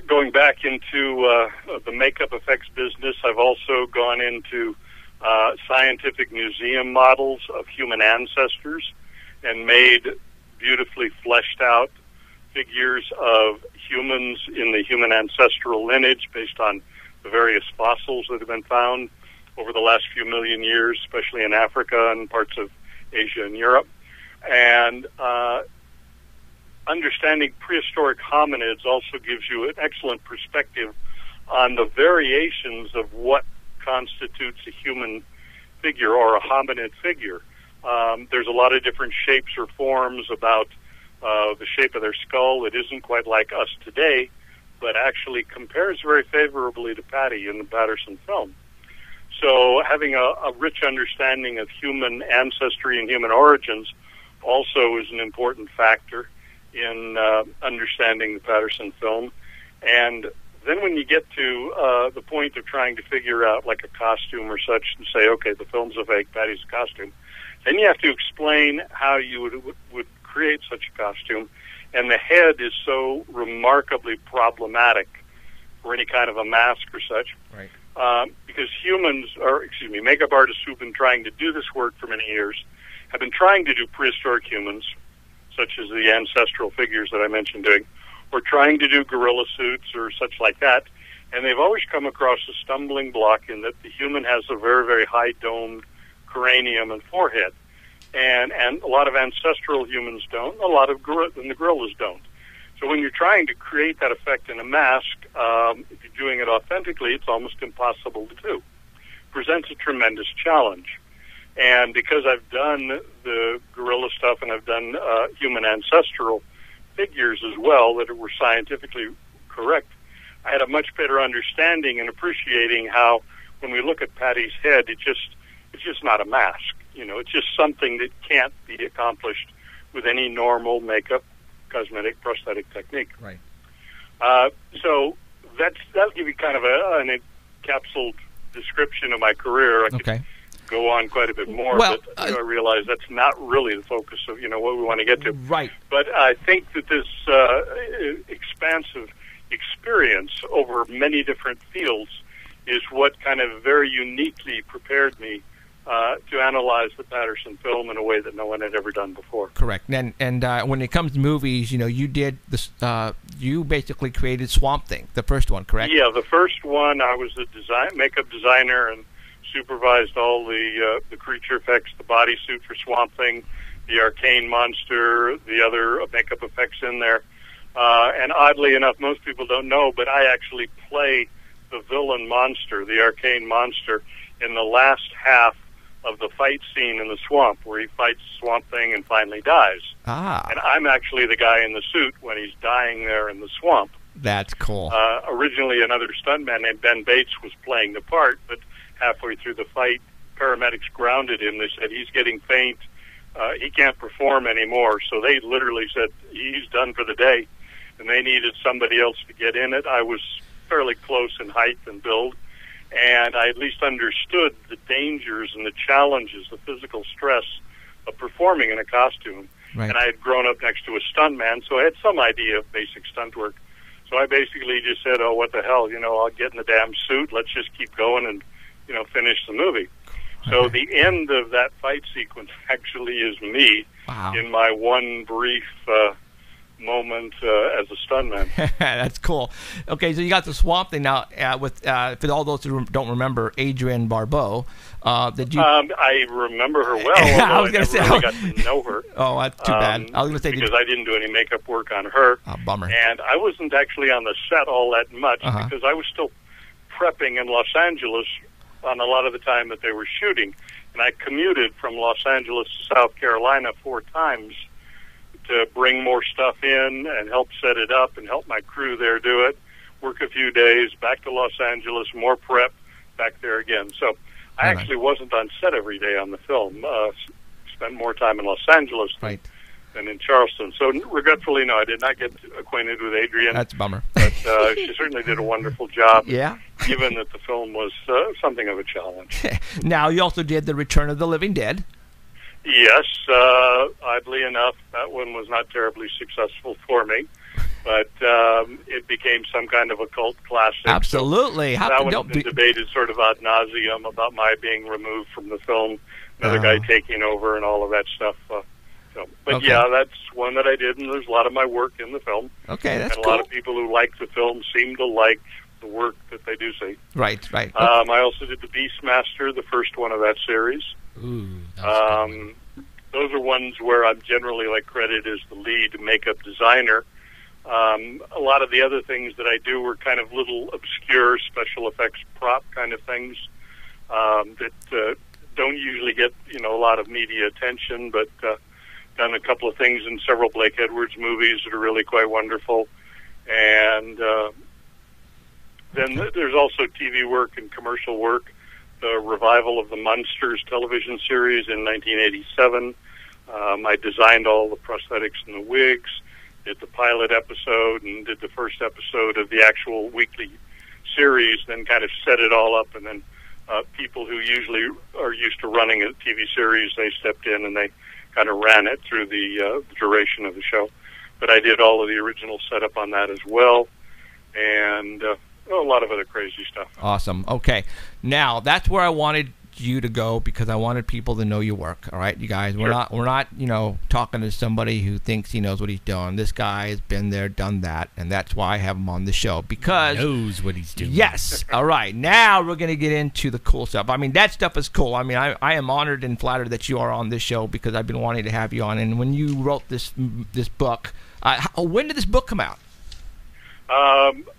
Going back into the makeup effects business, I've also gone into scientific museum models of human ancestors and made beautifully fleshed out figures of humans in the human ancestral lineage based on the various fossils that have been found over the last few million years, especially in Africa and parts of Asia and Europe. And understanding prehistoric hominids also gives you an excellent perspective on the variations of what constitutes a human figure or a hominid figure. There's a lot of different shapes or forms about the shape of their skull. It isn't quite like us today, but actually compares very favorably to Patty in the Patterson film. So having a rich understanding of human ancestry and human origins also is an important factor in understanding the Patterson film. And then when you get to the point of trying to figure out like a costume or such and say, okay, the film's a fake, Patty's a costume, then you have to explain how you would create such a costume. And the head is so remarkably problematic for any kind of a mask or such. Right. Because makeup artists who've been trying to do this work for many years have been trying to do prehistoric humans, such as the ancestral figures that I mentioned doing, or trying to do gorilla suits or such like that, and they've always come across a stumbling block in that the human has a very, very high domed cranium and forehead, and a lot of ancestral humans don't, a lot of the gorillas don't. So when you're trying to create that effect in a mask, if you're doing it authentically, it's almost impossible to do. Presents a tremendous challenge. And because I've done the gorilla stuff and I've done human ancestral figures as well that were scientifically correct, I had a much better understanding and appreciating how when we look at Patty's head, it's just not a mask. You know, it's just something that can't be accomplished with any normal makeup, cosmetic, prosthetic technique. Right. So that'll give you kind of an encapsulated description of my career. I could go on quite a bit more, but I realize that's not really the focus of what we want to get to. Right. But I think that this expansive experience over many different fields is what kind of very uniquely prepared me to analyze the Patterson film in a way that no one had ever done before. Correct. And when it comes to movies, you did this. You basically created Swamp Thing, the first one, correct? Yeah, the first one. I was the makeup designer and supervised all the creature effects, the bodysuit for Swamp Thing, the arcane monster, the other makeup effects in there. And oddly enough, most people don't know, but I actually play the villain monster, the arcane monster, in the last half of the fight scene in the swamp where he fights Swamp Thing and finally dies. And I'm actually the guy in the suit when he's dying there in the swamp. That's cool. Originally, another stuntman named Ben Bates was playing the part, but halfway through the fight, paramedics grounded him. They said, he's getting faint. He can't perform anymore. So they literally said, he's done for the day. And they needed somebody else to get in it. I was fairly close in height and build, and I at least understood the dangers and the challenges, the physical stress of performing in a costume. Right. And I had grown up next to a stuntman, so I had some idea of basic stunt work. So I basically just said, oh, what the hell, I'll get in the damn suit, let's just keep going and, finish the movie. So the end of that fight sequence actually is me in my one brief moment as a stuntman. That's cool. Okay, so you got the Swamp Thing now with for all those who don't remember Adrienne Barbeau. Did you? I remember her well. I was going to say, really got to know her. Oh, that's too bad. I was going to say because I didn't do any makeup work on her. Oh, bummer. And I wasn't actually on the set all that much because I was still prepping in Los Angeles on a lot of the time that they were shooting, and I commuted from Los Angeles to South Carolina 4 times to bring more stuff in and help set it up and help my crew there do it, work a few days, back to Los Angeles, more prep, back there again. So I actually wasn't on set every day on the film. Spent more time in Los Angeles than in Charleston. So regretfully, no, I did not get acquainted with Adrienne. That's a bummer. But she certainly did a wonderful job. Yeah. Given that the film was something of a challenge. Now, you also did The Return of the Living Dead. Yes, oddly enough, that one was not terribly successful for me. but it became some kind of a cult classic. Absolutely. So that one's been debated sort of ad nauseum about my being removed from the film, another guy taking over, and all of that stuff. But yeah, that's one that I did, and there's a lot of my work in the film. Okay, that's and cool. a lot of people who like the film seem to like the work that they do see. Right. I also did the Beastmaster, the first one of that series. Ooh, those are ones where I'm generally credited as the lead makeup designer. A lot of the other things that I do were kind of little obscure special effects prop kind of things that don't usually get a lot of media attention, but done a couple of things in several Blake Edwards movies that are really quite wonderful. And then there's also TV work and commercial work. The revival of the Munsters television series in 1987. I designed all the prosthetics and the wigs, did the pilot episode, and did the first episode of the actual weekly series, then kind of set it all up, and then people who usually are used to running a TV series, they stepped in and they kind of ran it through the duration of the show. But I did all of the original setup on that as well, and a lot of other crazy stuff. Awesome. Okay. Now, that's where I wanted you to go, because I wanted people to know your work. All right, you guys, we're not talking to somebody who thinks he knows what he's doing. This guy has been there, done that, and that's why I have him on the show, because he knows what he's doing. Yes. All right. Now we're going to get into the cool stuff. I mean, that stuff is cool. I mean, I am honored and flattered that you are on this show, because I've been wanting to have you on. And when you wrote this book, when did this book come out?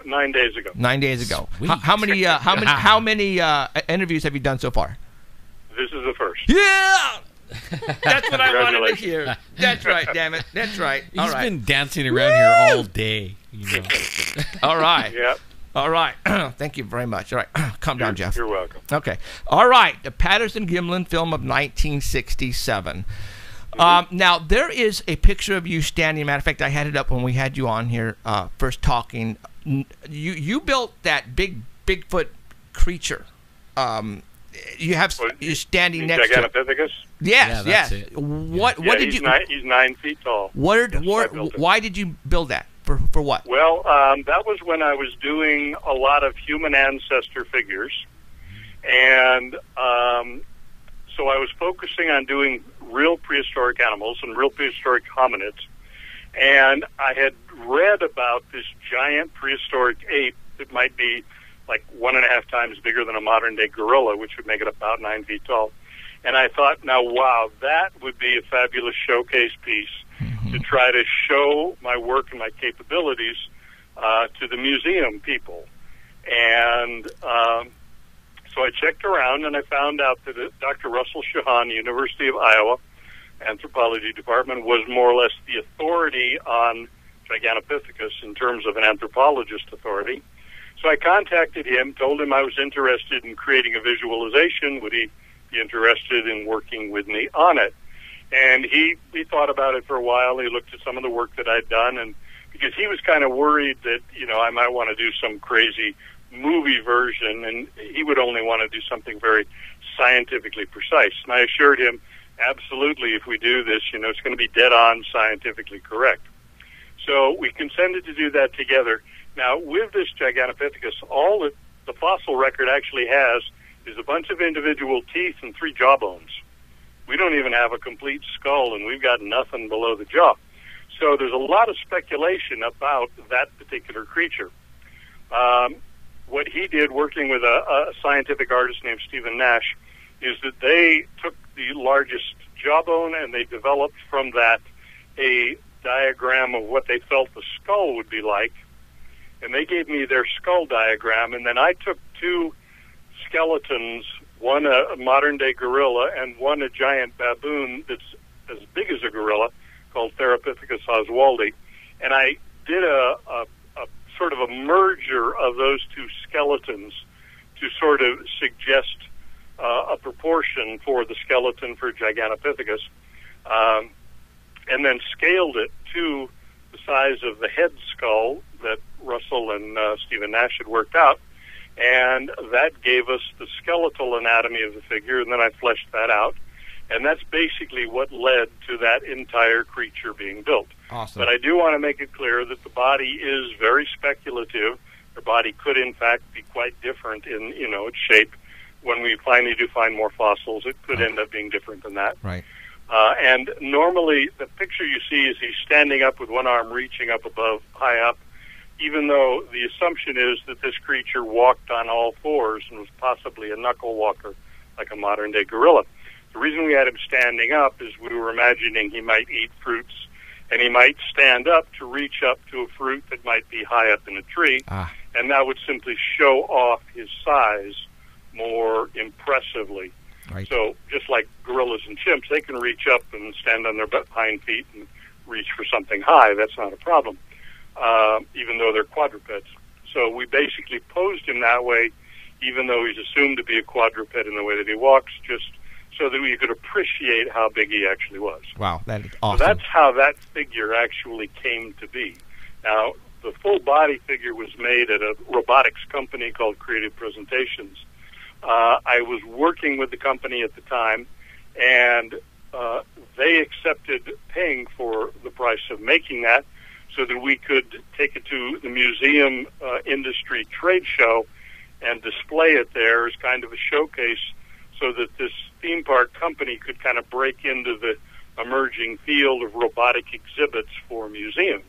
9 days ago. 9 days ago. How many interviews have you done so far? This is the first. Yeah! That's what I wanted to hear. That's right, damn it. That's right. He's been dancing around here all day. All right. Yep. All right. Thank you very much. All right. Calm down, Jeff. You're welcome. Okay. All right. The Patterson Gimlin film of 1967. Now, there is a picture of you standing. Matter of fact, I had it up when we had you on here first talking. You built that Bigfoot creature. You're standing next to it. Gigantopithecus? Yes, yes. It. What did you? He's 9 feet tall. Why did you build that? For what? Well, that was when I was doing a lot of human ancestor figures, and so I was focusing on doing real prehistoric animals and real prehistoric hominids, and I had read about this giant prehistoric ape that might be like 1.5 times bigger than a modern-day gorilla, which would make it about 9 feet tall. And I thought, now, wow, that would be a fabulous showcase piece to try to show my work and my capabilities to the museum people. And so I checked around, and I found out that Dr. Russell Shahan, University of Iowa, Anthropology Department, was more or less the authority on Gigantopithecus in terms of an anthropologist authority. So I contacted him, told him I was interested in creating a visualization. Would he be interested in working with me on it? And he thought about it for a while. He looked at some of the work that I'd done, and because he was kind of worried that, I might want to do some crazy movie version, and he would only want to do something very scientifically precise. And I assured him, absolutely, if we do this, it's going to be dead-on scientifically correct. So we consented to do that together. Now, with this Gigantopithecus, all that the fossil record actually has is a bunch of individual teeth and 3 jawbones. We don't even have a complete skull, and we've got nothing below the jaw. So there's a lot of speculation about that particular creature. What he did, working with a scientific artist named Stephen Nash, is that they took the largest jawbone and they developed from that a diagram of what they felt the skull would be like. And they gave me their skull diagram, and then I took 2 skeletons, one a modern-day gorilla and one a giant baboon that's as big as a gorilla, called Therapithecus oswaldi, and I did a sort of a merger of those 2 skeletons to sort of suggest a proportion for the skeleton for Gigantopithecus, and then scaled it to the size of the head skull that Russell and Stephen Nash had worked out, and that gave us the skeletal anatomy of the figure, and then I fleshed that out. And that's basically what led to that entire creature being built. Awesome. But I do want to make it clear that the body is very speculative. The body could, in fact, be quite different in, its shape. When we finally do find more fossils, it could end up being different than that. Right. And normally, the picture you see is he's standing up with one arm reaching up above, high up, even though the assumption is that this creature walked on all fours and was possibly a knuckle walker, like a modern-day gorilla. The reason we had him standing up is we were imagining he might eat fruits, and he might stand up to reach up to a fruit that might be high up in a tree, and that would simply show off his size more impressively. Right. So just like gorillas and chimps, they can reach up and stand on their hind feet and reach for something high. That's not a problem, even though they're quadrupeds. So we basically posed him that way, even though he's assumed to be a quadruped in the way that he walks, just so that we could appreciate how big he actually was. Wow, that is awesome. So that's how that figure actually came to be. Now, the full body figure was made at a robotics company called Creative Presentations. I was working with the company at the time, and they accepted paying for the price of making that so that we could take it to the museum industry trade show and display it there as kind of a showcase so that this theme park company could kind of break into the emerging field of robotic exhibits for museums.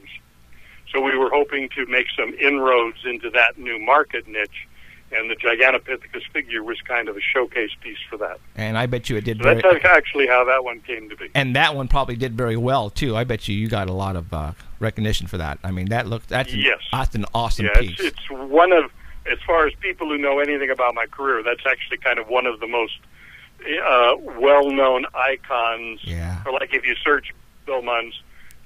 So we were hoping to make some inroads into that new market niche, and the Gigantopithecus figure was kind of a showcase piece for that. And I bet you it did so that's actually how that one came to be. And that one probably did very well, too. I bet you got a lot of recognition for that. I mean, that's an awesome piece. It's one of, as far as people who know anything about my career, that's actually kind of one of the most well-known icons. Yeah. Or like if you search Bill Munns,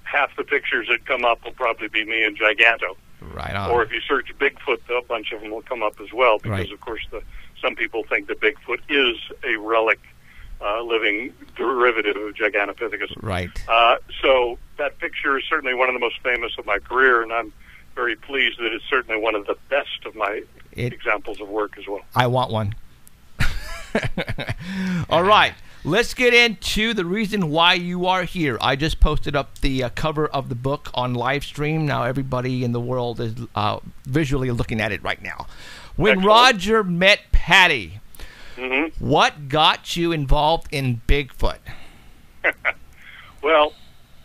half the pictures that come up will probably be me and Giganto. Right on. Or if you search Bigfoot, a bunch of them will come up as well, because right. of course some people think that Bigfoot is a relic, living derivative of Gigantopithecus. Right. So that picture is certainly one of the most famous of my career, and I'm very pleased that it's certainly one of the best of my examples of work as well. I want one. All right. Let's get into the reason why you are here. I just posted up the cover of the book on live stream. Now everybody in the world is visually looking at it right now. When Excellent. Roger met Patty, what got you involved in Bigfoot? Well,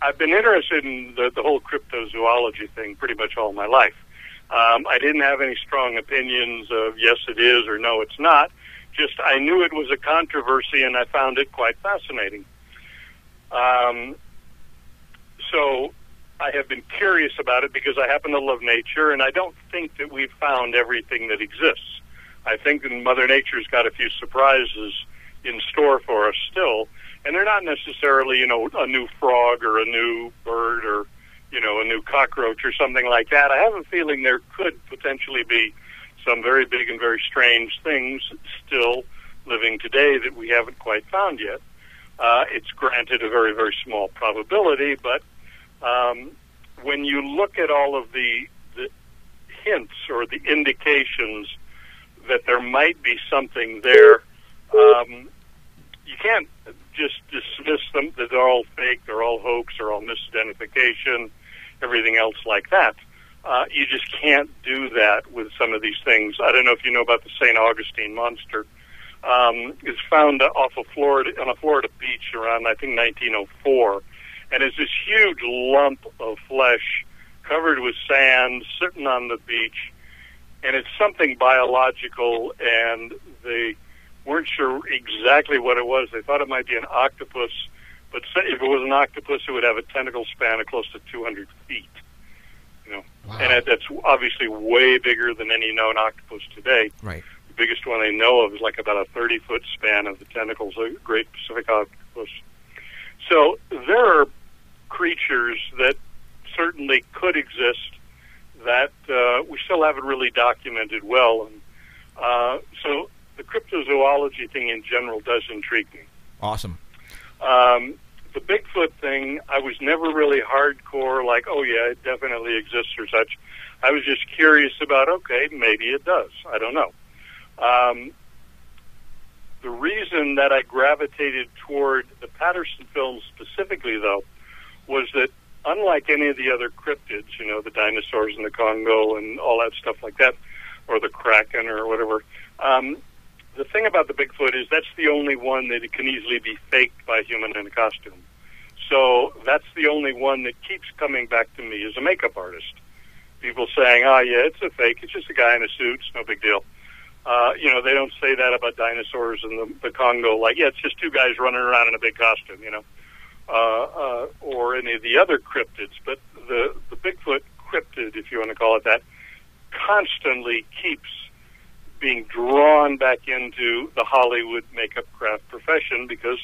I've been interested in the whole cryptozoology thing pretty much all my life. I didn't have any strong opinions of yes it is or no it's not. Just I knew it was a controversy, and I found it quite fascinating. So I have been curious about it because I happen to love nature, and I don't think that we've found everything that exists. I think that Mother Nature's got a few surprises in store for us still, and they're not necessarily, a new frog or a new bird or, a new cockroach or something like that. I have a feeling there could potentially be some very big and very strange things still living today that we haven't quite found yet. It's granted a very, very small probability, but when you look at all of the hints or the indications that there might be something there, you can't just dismiss them, that they're all fake, they're all hoax, they're all misidentification, everything else like that. You just can't do that with some of these things. I don't know if you know about the St. Augustine monster. It's found off of Florida, on a Florida beach around, I think, 1904. And it's this huge lump of flesh covered with sand sitting on the beach. And it's something biological, and they weren't sure exactly what it was. They thought it might be an octopus, but if it was an octopus, it would have a tentacle span of close to 200 feet. Wow. And that's obviously way bigger than any known octopus today. Right. The biggest one they know of is like about a 30-foot span of the tentacles, a great Pacific octopus. So there are creatures that certainly could exist that we still haven't really documented well. And so the cryptozoology thing in general does intrigue me. Awesome. The Bigfoot thing, I was never really hardcore, like, oh yeah, it definitely exists or such. I was just curious about, okay, maybe it does. I don't know. The reason reason that I gravitated toward the Patterson films specifically, though, was that unlike any of the other cryptids, the dinosaurs in the Congo and all that stuff like that, or the Kraken or whatever, the thing about the Bigfoot is that's the only one that it can easily be faked by a human in a costume. So that's the only one that keeps coming back to me as a makeup artist. People saying, oh, yeah, it's a fake. It's just a guy in a suit. It's no big deal. They don't say that about dinosaurs in the Congo. Like, yeah, it's just two guys running around in a big costume, or any of the other cryptids. But the Bigfoot cryptid, if you want to call it that, constantly keeps being drawn back into the Hollywood makeup craft profession because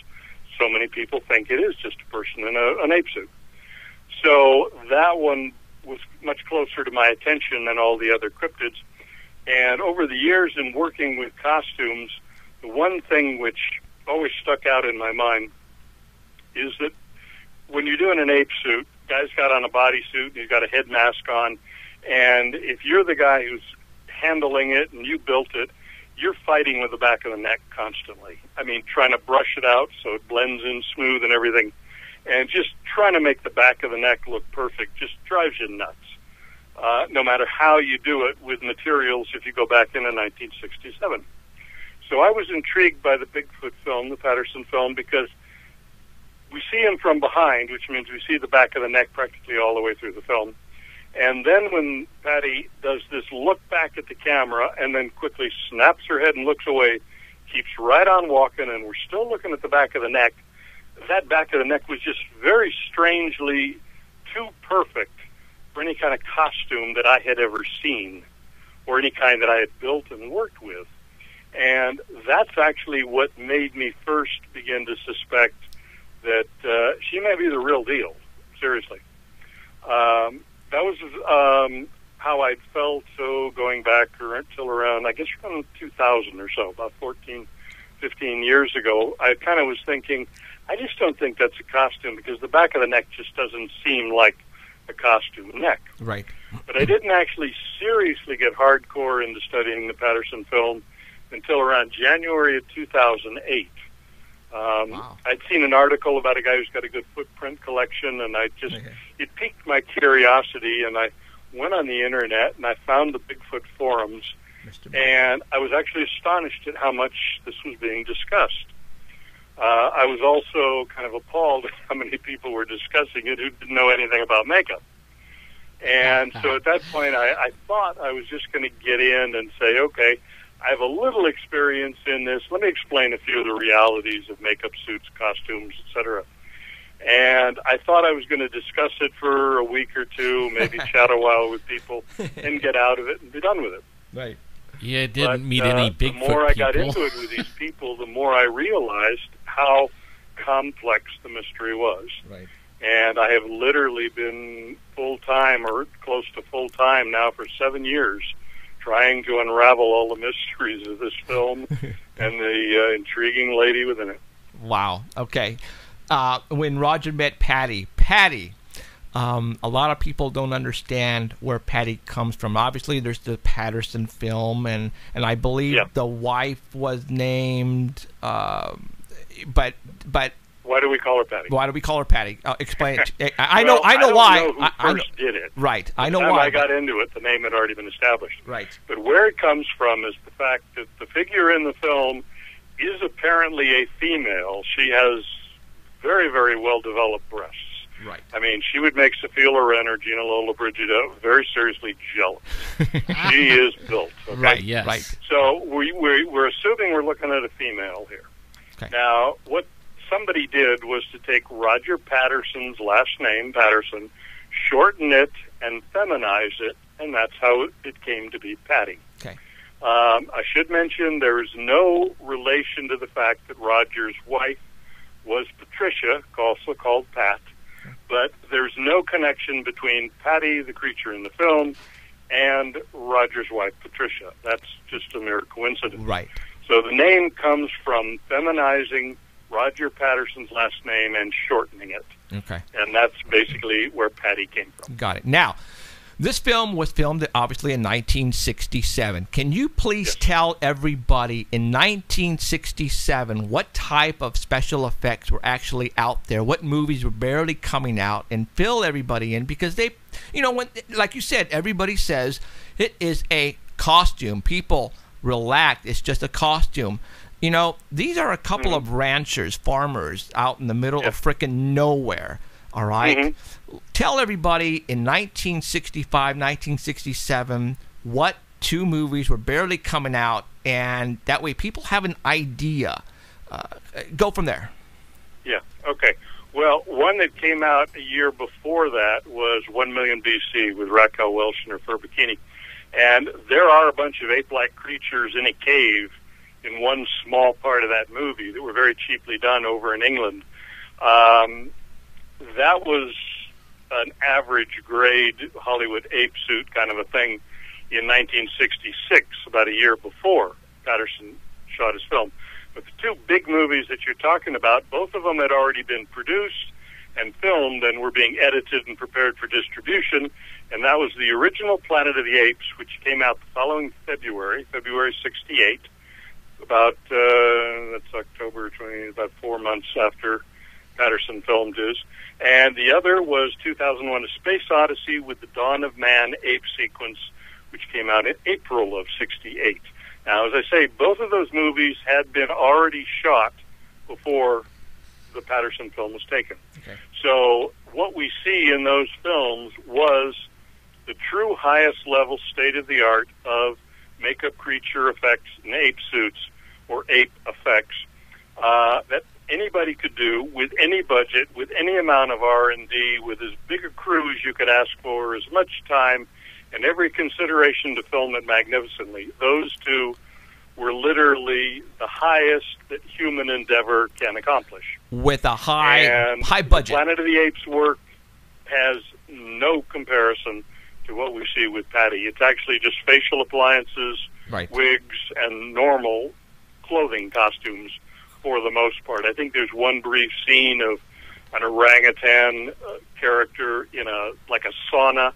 so many people think it is just a person in an ape suit. So that one was much closer to my attention than all the other cryptids. And over the years in working with costumes, the one thing which always stuck out in my mind is that when you're doing an ape suit, guy's got on a bodysuit and he's got a head mask on, and if you're the guy who's handling it and you built it, you're fighting with the back of the neck constantly. I mean, trying to brush it out so it blends in smooth and everything, and just trying to make the back of the neck look perfect just drives you nuts. No matter how you do it with materials, if you go back into 1967. So I was intrigued by the Bigfoot film, the Patterson film, because we see him from behind, which means we see the back of the neck practically all the way through the film. And then when Patty does this look back at the camera and then quickly snaps her head and looks away, keeps right on walking, and we're still looking at the back of the neck, that back of the neck was just very strangely too perfect for any kind of costume that I had ever seen or any kind that I had built and worked with. And that's actually what made me first begin to suspect that she may be the real deal, seriously. That was how I'd felt going back until around, I guess, around 2000 or so, about 14, 15 years ago. I kind of was thinking, I just don't think that's a costume because the back of the neck just doesn't seem like a costume neck. Right. But I didn't actually seriously get hardcore into studying the Patterson film until around January of 2008. Wow. I'd seen an article about a guy who's got a good footprint collection, and it piqued my curiosity, and I went on the internet, and I found the Bigfoot forums, and I was actually astonished at how much this was being discussed. I was also kind of appalled at how many people were discussing it who didn't know anything about makeup. And so at that point, I thought I was just going to get in and say, okay, I have a little experience in this. Let me explain a few of the realities of makeup suits, costumes, etc. And I thought I was going to discuss it for a week or two, maybe chat a while with people, and get out of it and be done with it. Right. Yeah, didn't meet any Bigfoot people. The more I got into it with these people, the more I realized how complex the mystery was. Right. And I have literally been full-time or close to full-time now for 7 years trying to unravel all the mysteries of this film and the intriguing lady within it. Wow. Okay. When Roger met Patty, a lot of people don't understand where Patty comes from. Obviously, there's the Patterson film, and I believe the wife was named, but why do we call her Patty? Why do we call her Patty? Explain it. I know why. I don't know who first did it. Right. I By know the time why. I got into it, the name had already been established. Right. But where it comes from is the fact that the figure in the film is apparently a female. She has very, very well-developed breasts. Right. I mean, she would make Sophia Loren or Gina Lollobrigida very seriously jealous. She is built. Okay? Right. Yes. Right. So we're assuming we're looking at a female here. Okay. Now, what somebody did was to take Roger Patterson's last name, Patterson, shorten it and feminize it, and that's how it came to be Patty. Okay. I should mention there is no relation to the fact that Roger's wife was Patricia, also called Pat, but there's no connection between Patty, the creature in the film, and Roger's wife, Patricia. That's just a mere coincidence. Right. So the name comes from feminizing Roger Patterson's last name and shortening it. Okay. And that's basically where Patty came from. Got it. Now, This film was filmed obviously in 1967. Can you please tell everybody in 1967 what type of special effects were actually out there, what movies were barely coming out, and fill everybody in? Because they, when, like you said, everybody says it is a costume. People relax. It's just a costume. These are a couple of ranchers, farmers out in the middle of frickin' nowhere. All right. Tell everybody in 1965, 1967, what two movies were barely coming out, and that way people have an idea. Go from there. Yeah. Okay. Well, one that came out a year before that was 1 Million BC with Raquel Welch and her fur bikini. And there are a bunch of ape-like creatures in a cave in one small part of that movie that were very cheaply done over in England. That was an average grade Hollywood ape suit kind of a thing in 1966, about a year before Patterson shot his film. But the two big movies that you're talking about, both of them had already been produced and filmed and were being edited and prepared for distribution. And that was the original Planet of the Apes, which came out the following February 68, about, that's October 20, about 4 months after Patterson filmed his. And the other was 2001: A Space Odyssey with the Dawn of Man ape sequence, which came out in April of 68. Now, as I say, both of those movies had been already shot before the Patterson film was taken. Okay. So what we see in those films was the true highest level state-of-the-art of makeup creature effects and ape suits or ape effects that anybody could do with any budget, with any amount of R&D, with as big a crew as you could ask for, as much time, and every consideration to film it magnificently. Those two were literally the highest that human endeavor can accomplish. With a high budget. Planet of the Apes work has no comparison to what we see with Patty. It's actually just facial appliances, wigs, and normal clothing costumes for the most part. I think there's one brief scene of an orangutan character in a sauna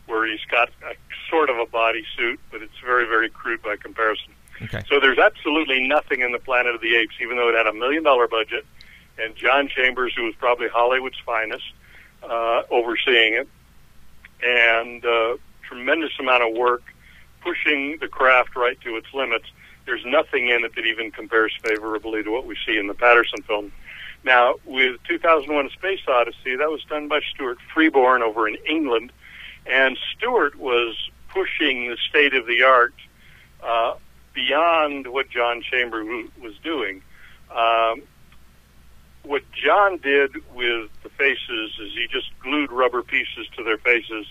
where he's got a sort of a bodysuit, but it's very, very crude by comparison. Okay. So there's absolutely nothing in the Planet of the Apes, even though it had $1 million budget, and John Chambers, who was probably Hollywood's finest, overseeing it, and tremendous amount of work, pushing the craft right to its limits. There's nothing in it that even compares favorably to what we see in the Patterson film. Now, with 2001: A Space Odyssey, that was done by Stuart Freeborn over in England, and Stuart was pushing the state-of-the-art beyond what John Chambers was doing. What John did with the faces is he just glued rubber pieces to their faces,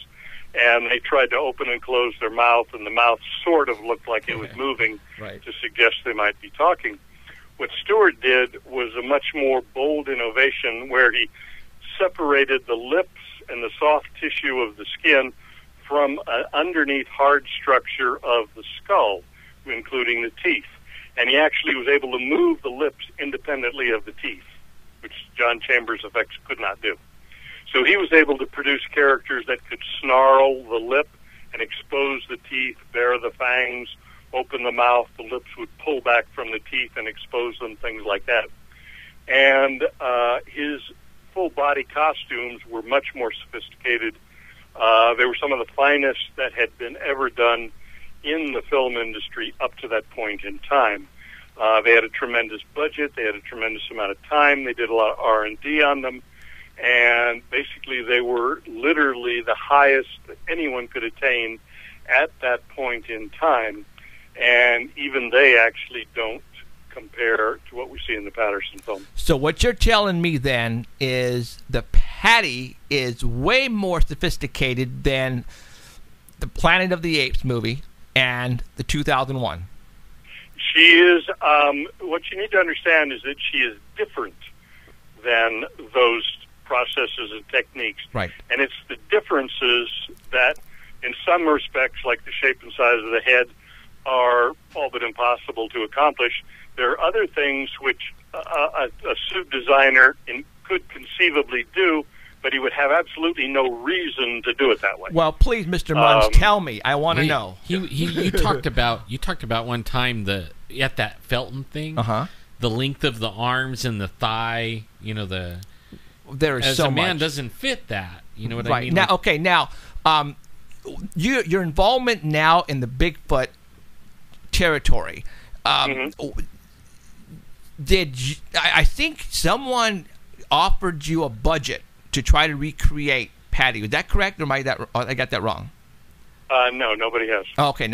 and they tried to open and close their mouth, and the mouth sort of looked like it was moving to suggest they might be talking. What Stewart did was a much more bold innovation where he separated the lips and the soft tissue of the skin from an underneath hard structure of the skull, including the teeth. And he actually was able to move the lips independently of the teeth, which John Chambers' effects could not do. So he was able to produce characters that could snarl the lip and expose the teeth, bare the fangs, open the mouth, the lips would pull back from the teeth and expose them, things like that. And his full-body costumes were much more sophisticated. They were some of the finest that had been ever done in the film industry up to that point in time. They had a tremendous budget. They had a tremendous amount of time. They did a lot of R&D on them. And basically they were literally the highest that anyone could attain at that point in time. And even they actually don't compare to what we see in the Patterson film. So what you're telling me then is the Patty is way more sophisticated than the Planet of the Apes movie and the 2001. She is, what you need to understand is that she is different than those processes and techniques. Right. And it's the differences that, in some respects, like the shape and size of the head, are all but impossible to accomplish. There are other things which a suit designer could conceivably do, but he would have absolutely no reason to do it that way. Well, please, Mr. Munns, tell me. I want to know. You talked about one time at that Felton thing. The length of the arms and the thigh. There is as so a man much. doesn't fit that. You know what Right. I mean? Now, okay, now, your involvement now in the Bigfoot territory. I think someone offered you a budget to try to recreate Patty. Was that correct, or I got that wrong? No, nobody has. Oh, okay,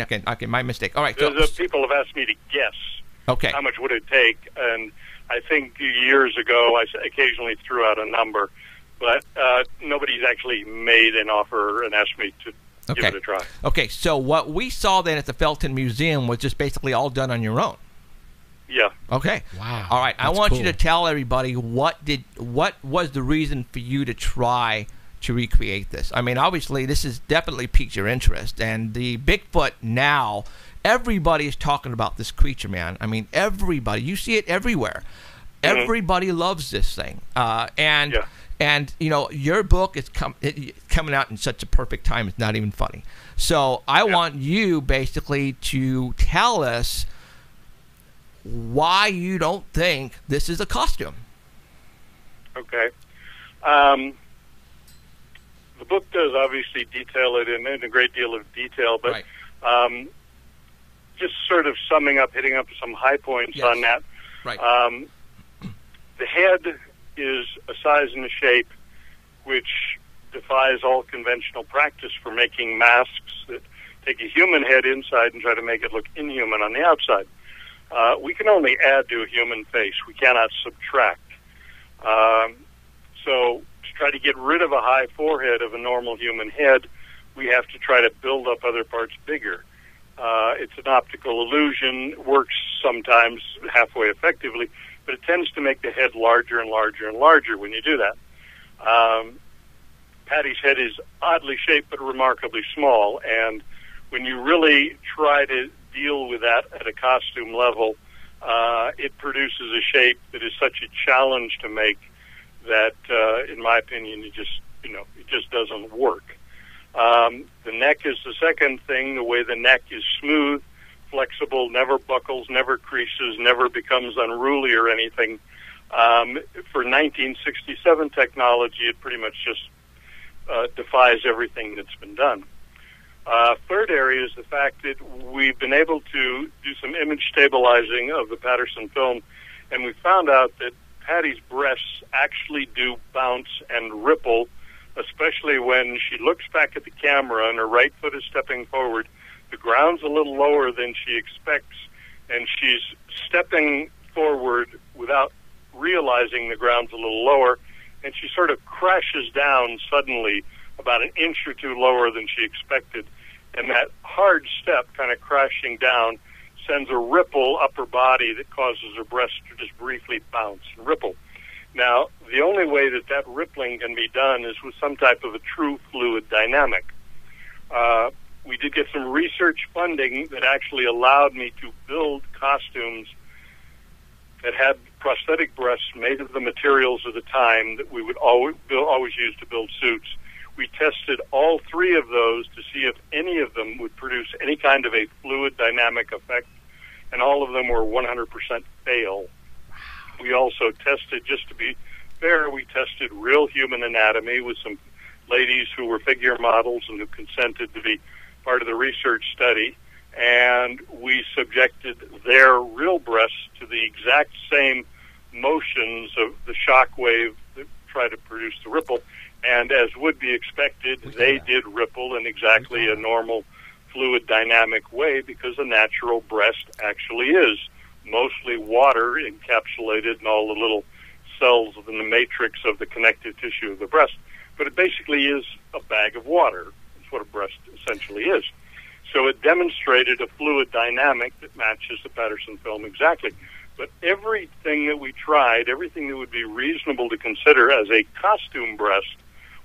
my mistake. All right. People have asked me to guess Okay. how much would it take, and I think years ago I occasionally threw out a number, but nobody's actually made an offer and asked me to give it a try. Okay, so what we saw then at the Felton Museum was just basically all done on your own. Yeah. Okay. Wow. All right. I That's want cool. you to tell everybody what was the reason for you to try to recreate this. I mean, obviously, this has definitely piqued your interest, and the Bigfoot now, everybody is talking about this creature, man. I mean, everybody. You see it everywhere. Everybody loves this thing, and your book is coming out in such a perfect time. It's not even funny. So I want you basically to tell us why you don't think this is a costume. Okay. The book does obviously detail it in a great deal of detail, but just sort of summing up, hitting up some high points on that. Right. The head is a size and a shape which defies all conventional practice for making masks that take a human head inside and try to make it look inhuman on the outside. We can only add to a human face. We cannot subtract. So to try to get rid of a high forehead of a normal human head, we have to try to build up other parts bigger. It's an optical illusion, works sometimes halfway effectively, but it tends to make the head larger and larger and larger when you do that. Patty's head is oddly shaped but remarkably small, and when you really try to deal with that at a costume level, it produces a shape that is such a challenge to make that, in my opinion, it just doesn't work. The neck is the second thing. The way the neck is smooth, flexible, never buckles, never creases, never becomes unruly or anything. For 1967 technology, it pretty much just defies everything that's been done. Third area is the fact that we've been able to do some image stabilizing of the Patterson film, and we found out that Patty's breasts actually do bounce and ripple, especially when she looks back at the camera and her right foot is stepping forward. The ground's a little lower than she expects, and she's stepping forward without realizing the ground's a little lower, and she sort of crashes down suddenly about an inch or two lower than she expected. And that hard step kind of crashing down sends a ripple up her body that causes her breast to just briefly bounce and ripple. Now, the only way that that rippling can be done is with some type of a true fluid dynamic. We did get some research funding that actually allowed me to build costumes that had prosthetic breasts made of the materials of the time that we would always use to build suits. We tested all three of those to see if any of them would produce any kind of a fluid dynamic effect, and all of them were 100% fail. We also tested, just to be fair, we tested real human anatomy with some ladies who were figure models and who consented to be part of the research study, and we subjected their real breasts to the exact same motions of the shock wave that try to produce the ripple. And as would be expected, they did ripple in exactly a normal fluid dynamic way, because a natural breast actually is mostly water encapsulated in all the little cells in the matrix of the connective tissue of the breast. But it basically is a bag of water. That's what a breast essentially is. So it demonstrated a fluid dynamic that matches the Patterson film exactly. But everything that we tried, everything that would be reasonable to consider as a costume breast,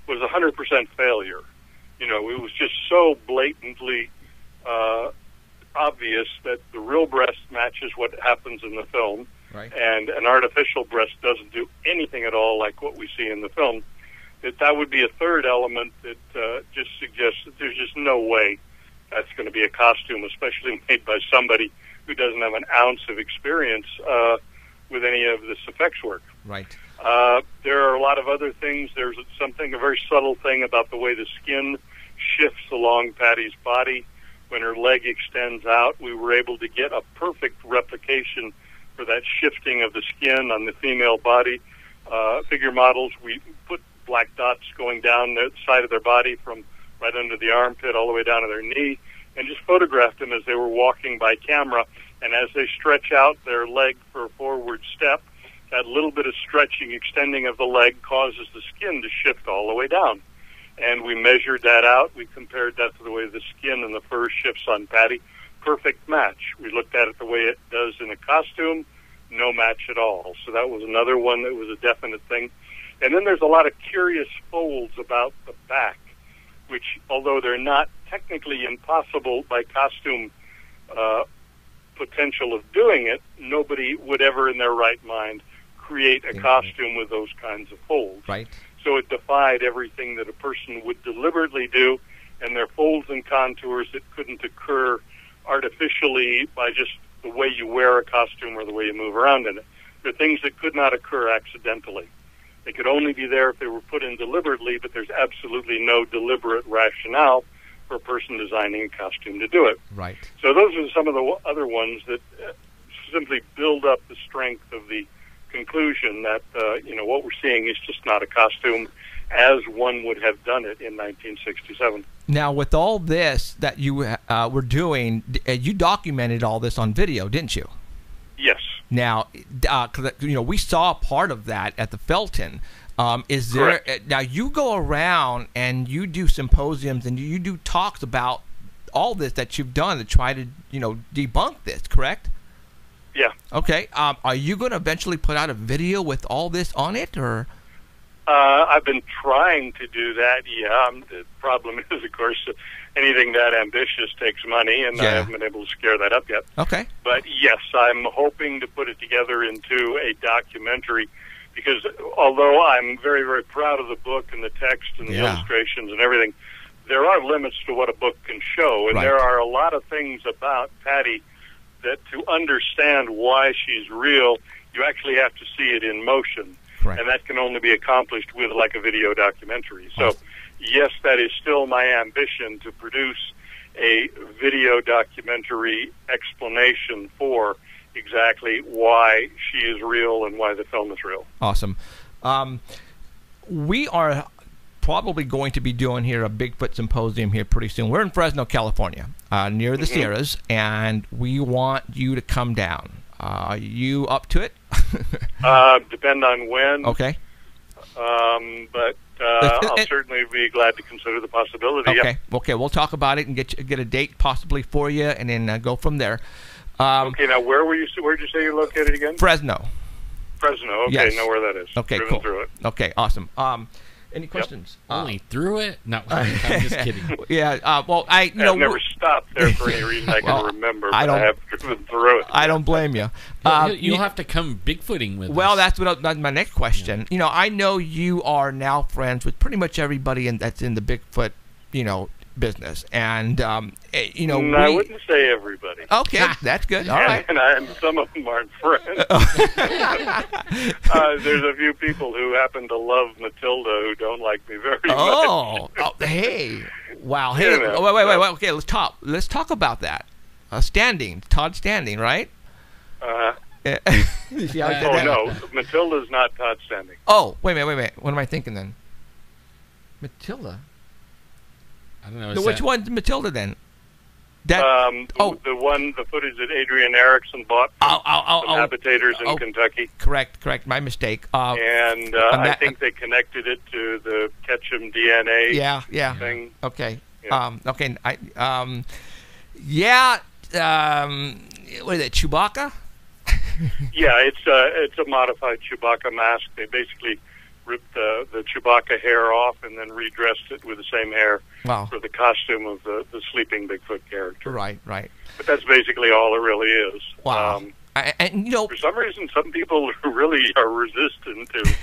was 100% failure. It was just so blatantly obvious that the real breast matches what happens in the film, right, and an artificial breast doesn't do anything at all like what we see in the film. that would be a third element that just suggests that there's just no way that's going to be a costume, especially made by somebody who doesn't have an ounce of experience with any of this effects work. Right. There are a lot of other things. There's a very subtle thing about the way the skin shifts along Patty's body. When her leg extends out, we were able to get a perfect replication for that shifting of the skin on the female body. Figure models, we put black dots going down the side of their body from right under the armpit all the way down to their knee, and just photographed them as they were walking by camera. And as they stretch out their leg for a forward step, that little bit of stretching, extending of the leg causes the skin to shift all the way down. And we measured that out. We compared that to the way the skin and the fur shifts on Patty. Perfect match. We looked at it the way it does in a costume. No match at all. So that was another one that was a definite thing. And then there's a lot of curious folds about the back, which, although they're not technically impossible by costume potential of doing it, nobody would ever in their right mind create a costume with those kinds of folds. Right. So it defied everything that a person would deliberately do, and there are folds and contours that couldn't occur artificially by just the way you wear a costume or the way you move around in it. There are things that could not occur accidentally. They could only be there if they were put in deliberately, but there's absolutely no deliberate rationale for a person designing a costume to do it. Right. So those are some of the other ones that simply build up the strength of the conclusion that, what we're seeing is just not a costume as one would have done it in 1967. Now, with all this that you were doing, you documented all this on video, didn't you? Yes. Now, we saw part of that at the Felton. Is there now? You go around and you do symposiums and you do talks about all this that you've done to try to debunk this. Correct? Yeah. Okay. Are you going to eventually put out a video with all this on it, or? I've been trying to do that. Yeah. The problem is, of course, anything that ambitious takes money, and I haven't been able to scare that up yet. Okay. But yes, I'm hoping to put it together into a documentary, because although I'm very, very proud of the book and the text and the illustrations and everything, there are limits to what a book can show, and there are a lot of things about Patty that to understand why she's real, you actually have to see it in motion. Correct. And that can only be accomplished with like a video documentary. So, yes, that is still my ambition, to produce a video documentary explanation for exactly why she is real and why the film is real. Awesome. We are probably going to be doing here a Bigfoot symposium here pretty soon. We're in Fresno, California, near the Sierras, and we want you to come down. Are you up to it? Depend on when. Okay. But I'll certainly be glad to consider the possibility. Okay. Yeah. Okay. We'll talk about it and get a date possibly for you, and then go from there. Okay. Now, where'd you say you're located again? Fresno. Fresno. Okay. Yes. Know where that is. Okay. Driven Cool. through it. Okay. Awesome. Any questions? Only through it? No, I'm just kidding. Yeah. Well, I've never stopped there for any reason I can remember, but I have driven through it. I don't blame you. You'll have to come Bigfooting with us. Well, that's my next question. Yeah. I know you are now friends with pretty much everybody that's in the Bigfoot, business, and I wouldn't say everybody. Okay, that's good. All right. And some of them aren't friends. There's a few people who happen to love Matilda who don't like me very much. Oh, hey, wow, hey, wait. Okay, let's talk about that. Todd Standing, right? See how I did that? No, Matilda's not Todd Standing. Oh, wait a minute. What am I thinking then? Matilda. I don't know. Which one's Matilda then? The footage that Adrian Erickson bought from habitators in Kentucky. Correct. My mistake. And I think they connected it to the Ketchum DNA thing. Okay. Yeah. Okay. What is it, Chewbacca? Yeah, it's a modified Chewbacca mask. They basically ripped the Chewbacca hair off and then redressed it with the same hair for the costume of the sleeping Bigfoot character. Right. But that's basically all it really is. Wow. And for some reason, some people really are resistant to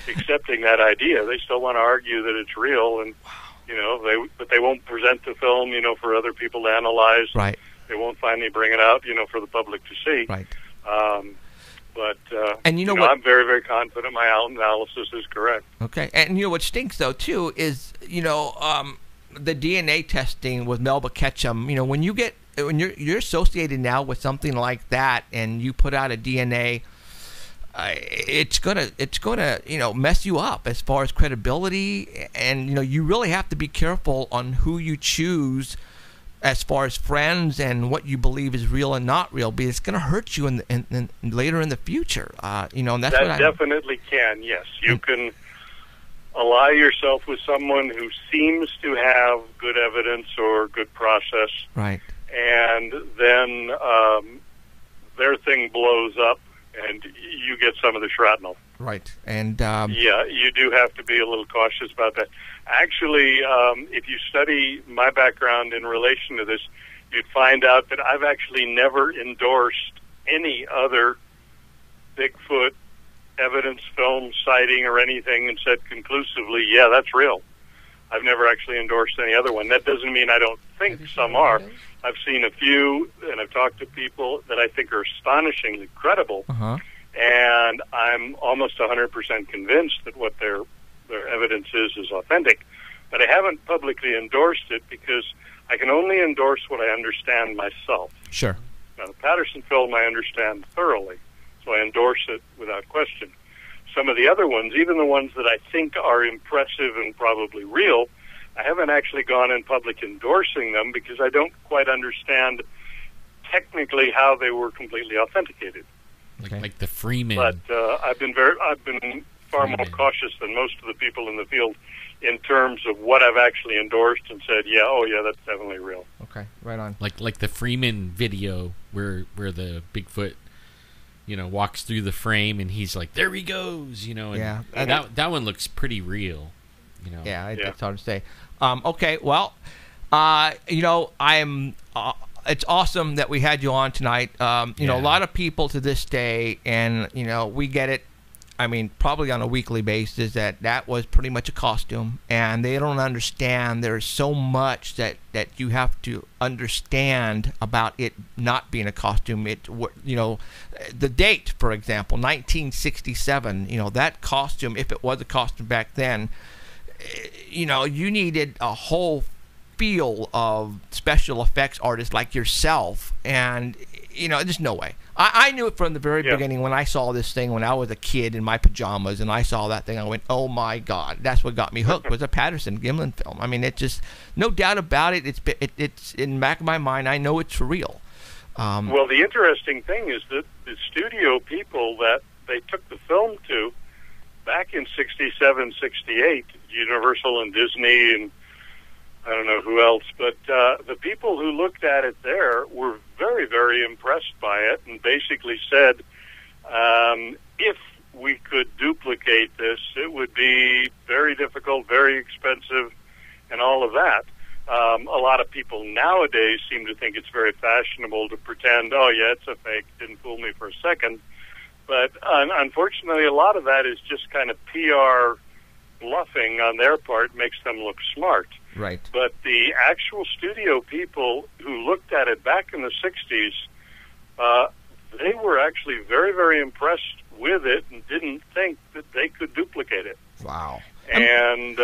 accepting that idea. They still want to argue that it's real, and but they won't present the film, for other people to analyze. Right. They won't finally bring it out, for the public to see. Right. And what? I'm very, very confident my analysis is correct. Okay. And what stinks though too is the DNA testing with Melba Ketchum. When you're associated now with something like that, and you put out a DNA, it's gonna mess you up as far as credibility, and you really have to be careful on who you choose as far as friends and what you believe is real and not real, because it's going to hurt you in later in the future. And that's that definitely can. Yes, you can ally yourself with someone who seems to have good evidence or good process, right? And then their thing blows up, and you get some of the shrapnel. Right, and yeah, you do have to be a little cautious about that. Actually, if you study my background in relation to this, you'd find out that I've actually never endorsed any other Bigfoot evidence, film, sighting, or anything and said conclusively, yeah, that's real. I've never actually endorsed any other one. That doesn't mean I don't think some are. I've seen a few, and I've talked to people that I think are astonishingly credible, and I'm almost 100% convinced that what their evidence is authentic. But I haven't publicly endorsed it because I can only endorse what I understand myself. Sure. Now, the Patterson film I understand thoroughly, so I endorse it without question. Some of the other ones, even the ones that I think are impressive and probably real, I haven't actually gone in public endorsing them because I don't quite understand technically how they were completely authenticated. Like the Freeman. But I've been far more cautious than most of the people in the field in terms of what I've actually endorsed and said, yeah, that's definitely real. Okay, right on. Like the Freeman video where the Bigfoot, walks through the frame and he's like, there he goes, and that one looks pretty real, Yeah, that's hard to say. Okay, well, I'm. It's awesome that we had you on tonight. A lot of people to this day, and we get it. I mean, probably on a weekly basis, that was pretty much a costume, and they don't understand there's so much that you have to understand about it not being a costume. The date, for example, 1967. That costume, if it was a costume back then, you needed a whole field of special effects artists like yourself, and there's no way. I knew it from the very beginning when I saw this thing when I was a kid in my pajamas, and I saw that thing. I went, "Oh my God!" That's what got me hooked. Was a Patterson Gimlin film. I mean, it just no doubt about it. It's in the back of my mind. I know it's for real. Well, the interesting thing is that the studio people that they took the film to back in '67, '68, Universal and Disney and I don't know who else, but the people who looked at it there were very, very impressed by it and basically said, if we could duplicate this, it would be very difficult, very expensive, and all of that. A lot of people nowadays seem to think it's very fashionable to pretend, oh, yeah, it's a fake, didn't fool me for a second. But unfortunately, a lot of that is just kind of PR bluffing on their part, makes them look smart. Right. But the actual studio people who looked at it back in the 60s, they were actually very, very impressed with it and didn't think that they could duplicate it. Wow. And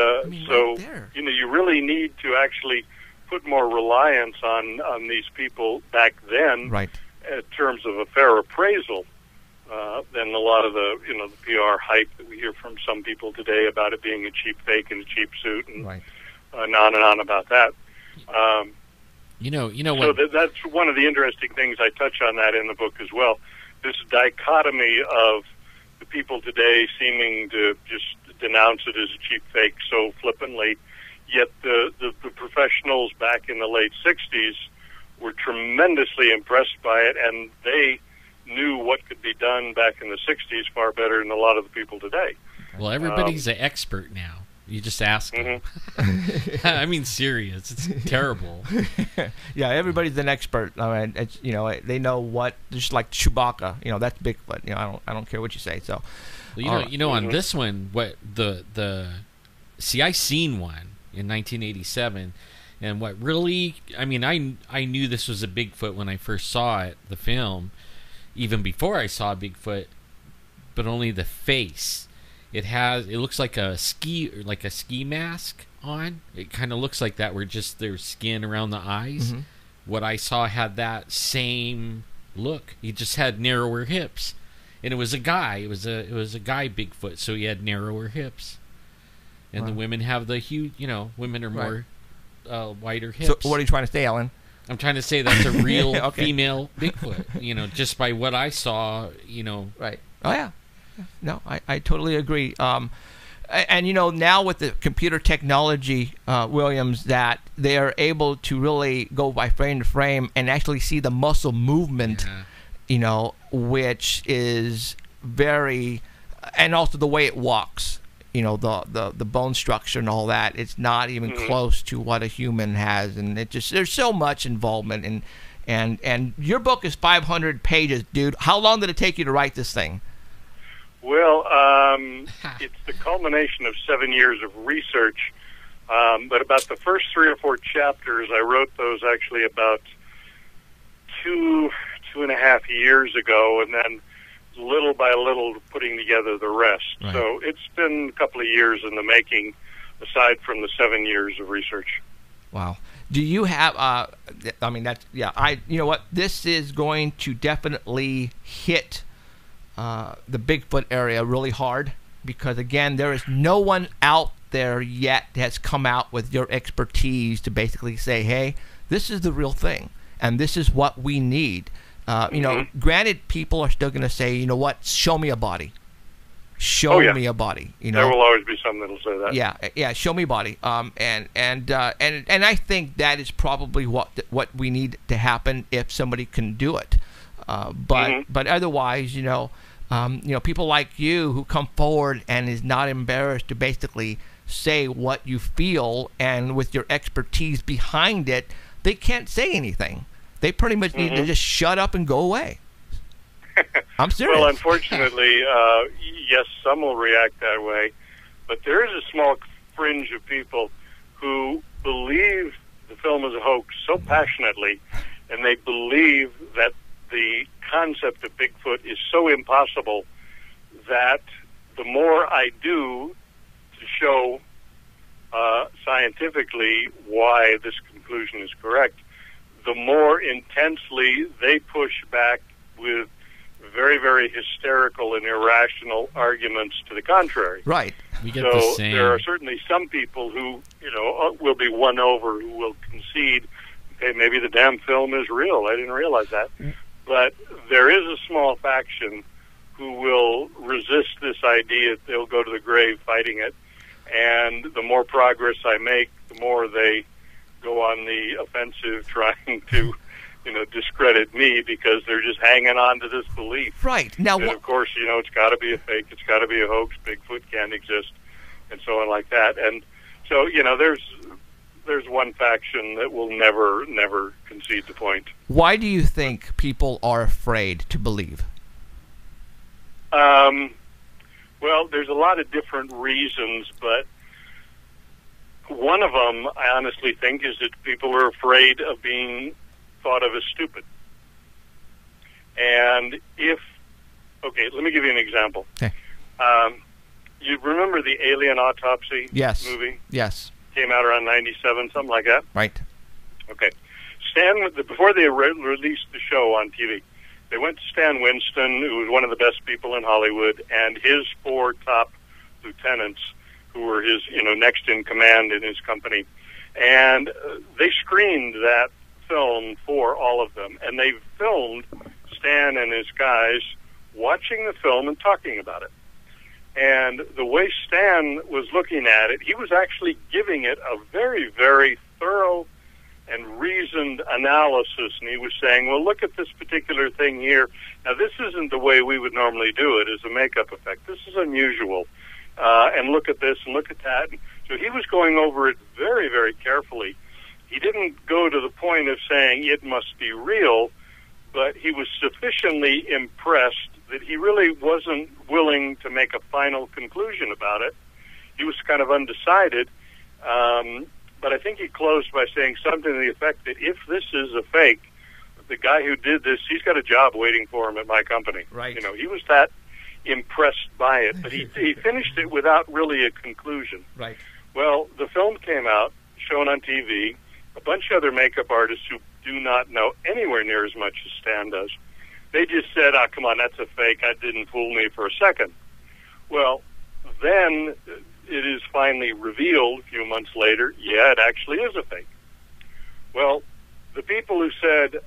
so, you really need to actually put more reliance on these people back then, right, in terms of a fair appraisal, than a lot of the the PR hype that we hear from some people today about it being a cheap fake and a cheap suit, and right, and on about that. So that's one of the interesting things. I touch on that in the book as well. This dichotomy of the people today seeming to just denounce it as a cheap fake so flippantly, yet the professionals back in the late 60s were tremendously impressed by it, and they knew what could be done back in the 60s far better than a lot of the people today. Well, everybody's an expert now. You just ask them. I mean, serious. It's terrible. Yeah, everybody's an expert. I mean, it's, you know, they know what. Just like Chewbacca, you know, that's Bigfoot. You know, I don't care what you say. So, well, you know, on this one, what see, I seen one in 1987, and what really, I mean, I knew this was a Bigfoot when I first saw it, the film, even before I saw Bigfoot, but only the face. It looks like a ski mask on. It kind of looks like that, where just there's skin around the eyes. Mm-hmm. What I saw had that same look. He just had narrower hips, and it was a guy. It was a guy Bigfoot, so he had narrower hips. And the women have the huge. You know, women are more wider hips. So what are you trying to say, Alan? I'm trying to say that's a real female Bigfoot. You know, just by what I saw. You know. Right. Oh yeah. No, I totally agree. And, you know, now with the computer technology, Williams, that they are able to really go by frame to frame and actually see the muscle movement, you know, which is very, and also the way it walks, you know, the bone structure and all that. It's not even close to what a human has. And it just, there's so much involvement. And your book is 500 pages, dude. How long did it take you to write this thing? Well, it's the culmination of 7 years of research, but about the first 3 or 4 chapters, I wrote those actually about 2.5 years ago, and then little by little putting together the rest. Right. So it's been a couple of years in the making, aside from the 7 years of research. Wow. Do you have, I mean, that's, yeah, you know what, this is going to definitely hit the Bigfoot area really hard, because again, there is no one out there yet that has come out with your expertise to basically say, hey, this is the real thing and this is what we need. You know, granted, people are still going to say, you know what, show me a body. Show me a body. You know, there will always be some that'll say that. Yeah, show me a body. And I think that is probably what we need to happen if somebody can do it. But otherwise, you know, people like you who come forward and is not embarrassed to basically say what you feel, and with your expertise behind it, they can't say anything. They pretty much need to just shut up and go away. I'm serious. Well, unfortunately, yes, some will react that way, but there is a small fringe of people who believe the film is a hoax so passionately, and they believe that the concept of Bigfoot is so impossible that the more I do to show scientifically why this conclusion is correct, the more intensely they push back with very, very hysterical and irrational arguments to the contrary. Right. We get the same. There are certainly some people who, you know, will be won over, who will concede, okay, maybe the damn film is real. I didn't realize that. But there is a small faction who will resist this idea. They'll go to the grave fighting it. And the more progress I make, the more they go on the offensive trying to, you know, discredit me, because they're just hanging on to this belief. Right. Now, and of course, you know, it's got to be a fake, it's got to be a hoax, Bigfoot can't exist, and so on like that. And so, you know, there's one faction that will never concede the point. Why do you think people are afraid to believe? Well, there's a lot of different reasons, but one of them, I honestly think, is that people are afraid of being thought of as stupid. And okay, let me give you an example. Okay. You remember the Alien Autopsy movie? Yes. Came out around 97, something like that? Right. Okay. Before they released the show on TV, they went to Stan Winston, who was one of the best people in Hollywood, and his 4 top lieutenants, who were his, you know, next in command in his company. And they screened that film for all of them, and they filmed Stan and his guys watching the film and talking about it. And the way Stan was looking at it, he was actually giving it a very, very thorough and reasoned analysis, and he was saying, well, look at this particular thing here. Now, this isn't the way we would normally do it as a makeup effect. This is unusual. And look at this and look at that. So he was going over it very, very carefully. He didn't go to the point of saying it must be real, but he was sufficiently impressed that he really wasn't willing to make a final conclusion about it. He was kind of undecided, but I think he closed by saying something to the effect that if this is a fake, the guy who did this, he's got a job waiting for him at my company. Right. You know, he was that impressed by it, but he finished it without really a conclusion. Right. Well, the film came out, shown on TV. A bunch of other makeup artists who do not know anywhere near as much as Stan does, they just said, "Ah, come on, that's a fake. That didn't fool me for a second." Well, then it is finally revealed a few months later, yeah, it actually is a fake. Well, the people who said,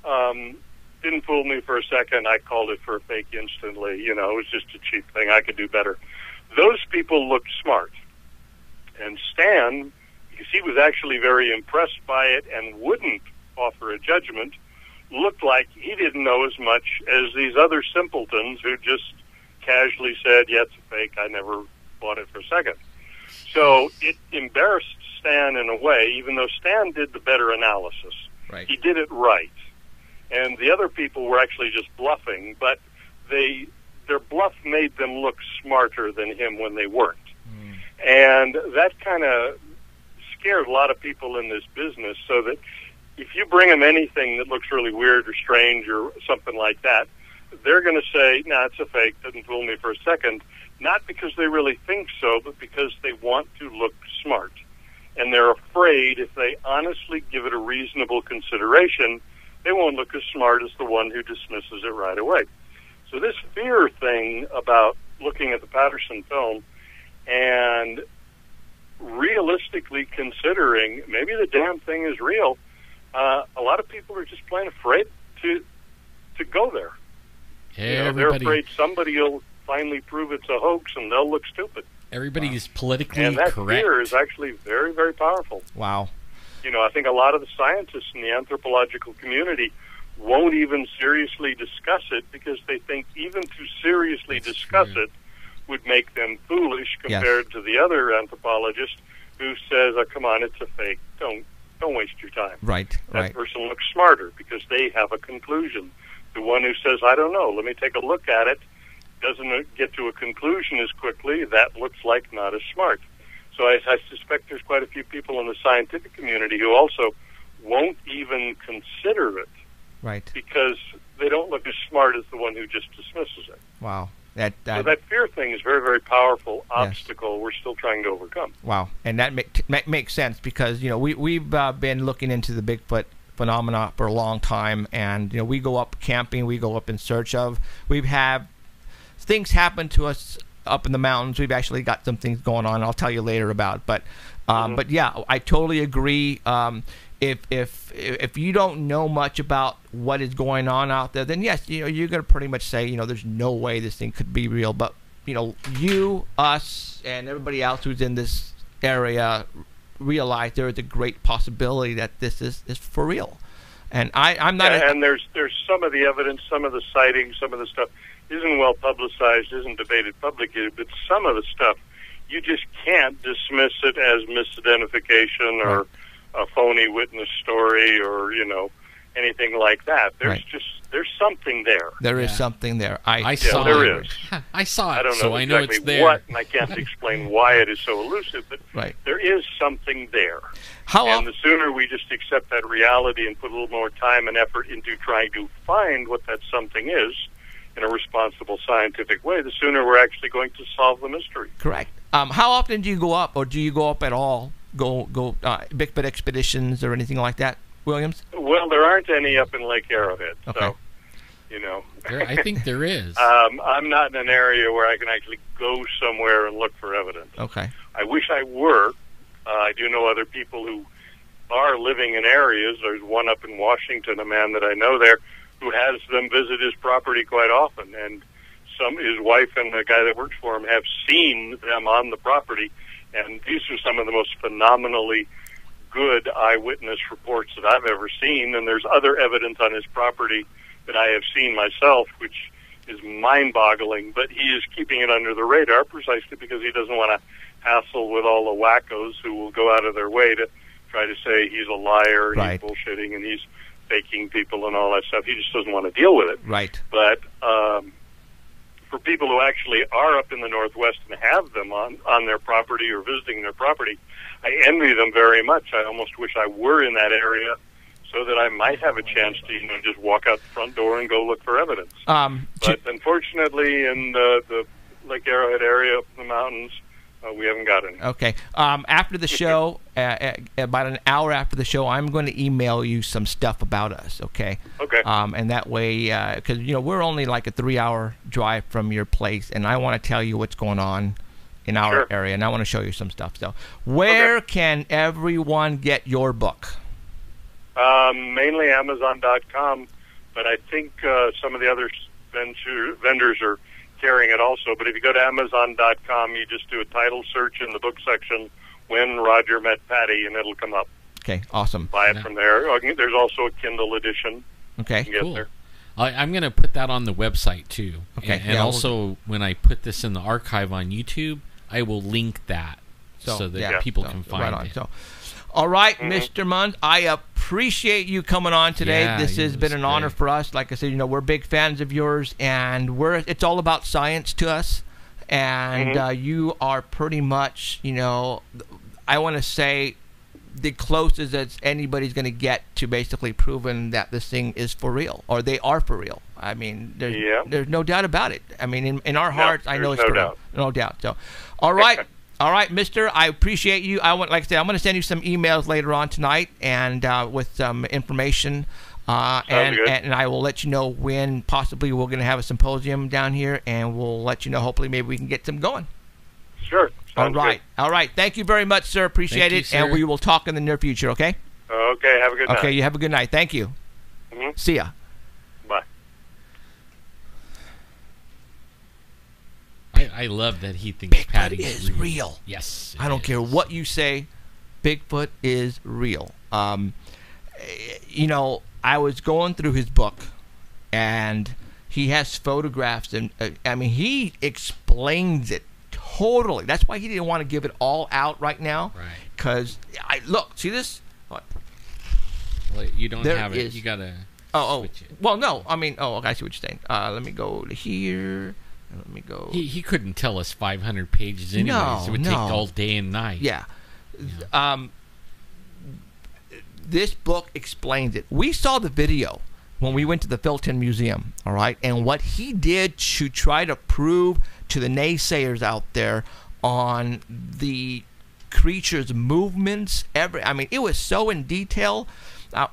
didn't fool me for a second, I called it for a fake instantly, you know, it was just a cheap thing, I could do better. Those people looked smart. And Stan, because he was actually very impressed by it and wouldn't offer a judgment, looked like he didn't know as much as these other simpletons who just casually said, yeah, it's a fake, I never bought it for a second. So it embarrassed Stan in a way, even though Stan did the better analysis. Right. He did it right. And the other people were actually just bluffing, but their bluff made them look smarter than him when they weren't. And that kind of scared a lot of people in this business, so that if you bring them anything that looks really weird or strange or something like that, they're going to say, nah, it's a fake, doesn't fool me for a second, not because they really think so, but because they want to look smart. And they're afraid if they honestly give it a reasonable consideration, they won't look as smart as the one who dismisses it right away. So this fear thing about looking at the Patterson film and realistically considering maybe the damn thing is real, a lot of people are just plain afraid to go there. Yeah, you know, they're afraid somebody will finally prove it's a hoax and they'll look stupid. Everybody is politically and that correct. fear is actually very, very powerful. Wow. You know, I think a lot of the scientists in the anthropological community won't even seriously discuss it because they think even to seriously discuss it would make them foolish compared to the other anthropologist who says, oh, come on, it's a fake. Don't waste your time. Right, That person looks smarter because they have a conclusion. The one who says, I don't know, let me take a look at it, doesn't get to a conclusion as quickly, that looks like not as smart. So I suspect there's quite a few people in the scientific community who also won't even consider it. Right. Because they don't look as smart as the one who just dismisses it. Wow. So that fear thing is a very, very powerful obstacle we're still trying to overcome. Wow. And that makes sense because, you know, we've been looking into the Bigfoot phenomena for a long time, and, you know, we go up camping, we go up in search of, we've had things happen to us up in the mountains. We've actually got some things going on I'll tell you later about, but yeah, I totally agree. If you don't know much about what is going on out there, then yes, you know, you're going to pretty much say, you know, there's no way this thing could be real. But, you know, you, us, and everybody else who's in this area realize there is a great possibility that this is for real. And I'm not... and there's some of the evidence, some of the sightings, some of the stuff isn't well publicized, isn't debated publicly, but some of the stuff, you just can't dismiss it as misidentification or a phony witness story or, you know, anything like that. There's there's something there. There is something there. I saw there it. is. I saw it, I don't know so I know exactly it's there. what, and I can't explain why it is so elusive, but there is something there. And the sooner we just accept that reality and put a little more time and effort into trying to find what that something is in a responsible scientific way, the sooner we're actually going to solve the mystery. Correct. How often do you go up, or do you go up at all? Go Bigfoot expeditions or anything like that, Williams? Well, there aren't any up in Lake Arrowhead, so, you know. I think there is. I'm not in an area where I can actually go somewhere and look for evidence. Okay. I wish I were. I do know other people who are living in areas. There's one up in Washington, a man that I know there, who has them visit his property quite often, and his wife and the guy that works for him have seen them on the property, and these are some of the most phenomenally good eyewitness reports that I've ever seen, and there's other evidence on his property that I have seen myself, which is mind-boggling, but he is keeping it under the radar precisely because he doesn't want to hassle with all the wackos who will go out of their way to try to say he's a liar and Right. he's bullshitting and he's faking people and all that stuff. He just doesn't want to deal with it. Right. But for people who actually are up in the Northwest and have them on their property or visiting their property, I envy them very much. I almost wish I were in that area so that I might have a chance to, just walk out the front door and go look for evidence. But unfortunately, in the Lake Arrowhead area up in the mountains, we haven't got any. Okay. After the show, about an hour after the show, I'm going to email you some stuff about us, okay? Okay. And that way, because, we're only like a 3-hour drive from your place, and I want to tell you what's going on in our Sure. area, and I want to show you some stuff. So where can everyone get your book? Mainly Amazon.com, but I think some of the other vendors are carrying it also. But if you go to Amazon.com, you just do a title search in the book section, When Roger Met Patty, and it'll come up. Okay, awesome. Buy it from there. There's also a Kindle edition. Okay. You can get Cool. there. I'm going to put that on the website too. Okay, And yeah, also, when I put this in the archive on YouTube, I will link that so that yeah, people so, can find right on. it. So, all right, Mr. Munns, I appreciate you coming on today. Yeah, This it has been was an honor great. for us. Like I said, we're big fans of yours, and it's all about science to us. And you are pretty much, I want to say, the closest that anybody's going to get to basically proving that this thing is for real, or they are for real. I mean, there's no doubt about it. I mean, in our hearts, I know it's no for doubt. real. No doubt. So, all right. All right, Mister. I appreciate you. Like I said, I'm going to send you some emails later on tonight, and with some information, and I will let you know when possibly we're going to have a symposium down here, and we'll let you know. Hopefully, maybe we can get some going. Sure. All right. All right. Thank you very much, sir. Appreciate Thank you, it, and sir. we will talk in the near future. Okay. Okay. Have a good night. Okay. You have a good night. Thank you. See ya. Bye. I love that he thinks Bigfoot Patty is real. Yes. I don't care what you say. Bigfoot is real. I was going through his book, and he has photographs, and he explains it totally. That's why he didn't want to give it all out right now. Right. Because see this? What? Well, you don't There have it. is- You gotta. Oh. switch it. Well, no. I see what you're saying. Let me go to here. And let me go. He couldn't tell us 500 pages anyways. No, It would no. take all day and night. Yeah. This book explains it. We saw the video when we went to the Filton Museum, all right? And what he did to try to prove to the naysayers out there on the creature's movements, it was so in detail.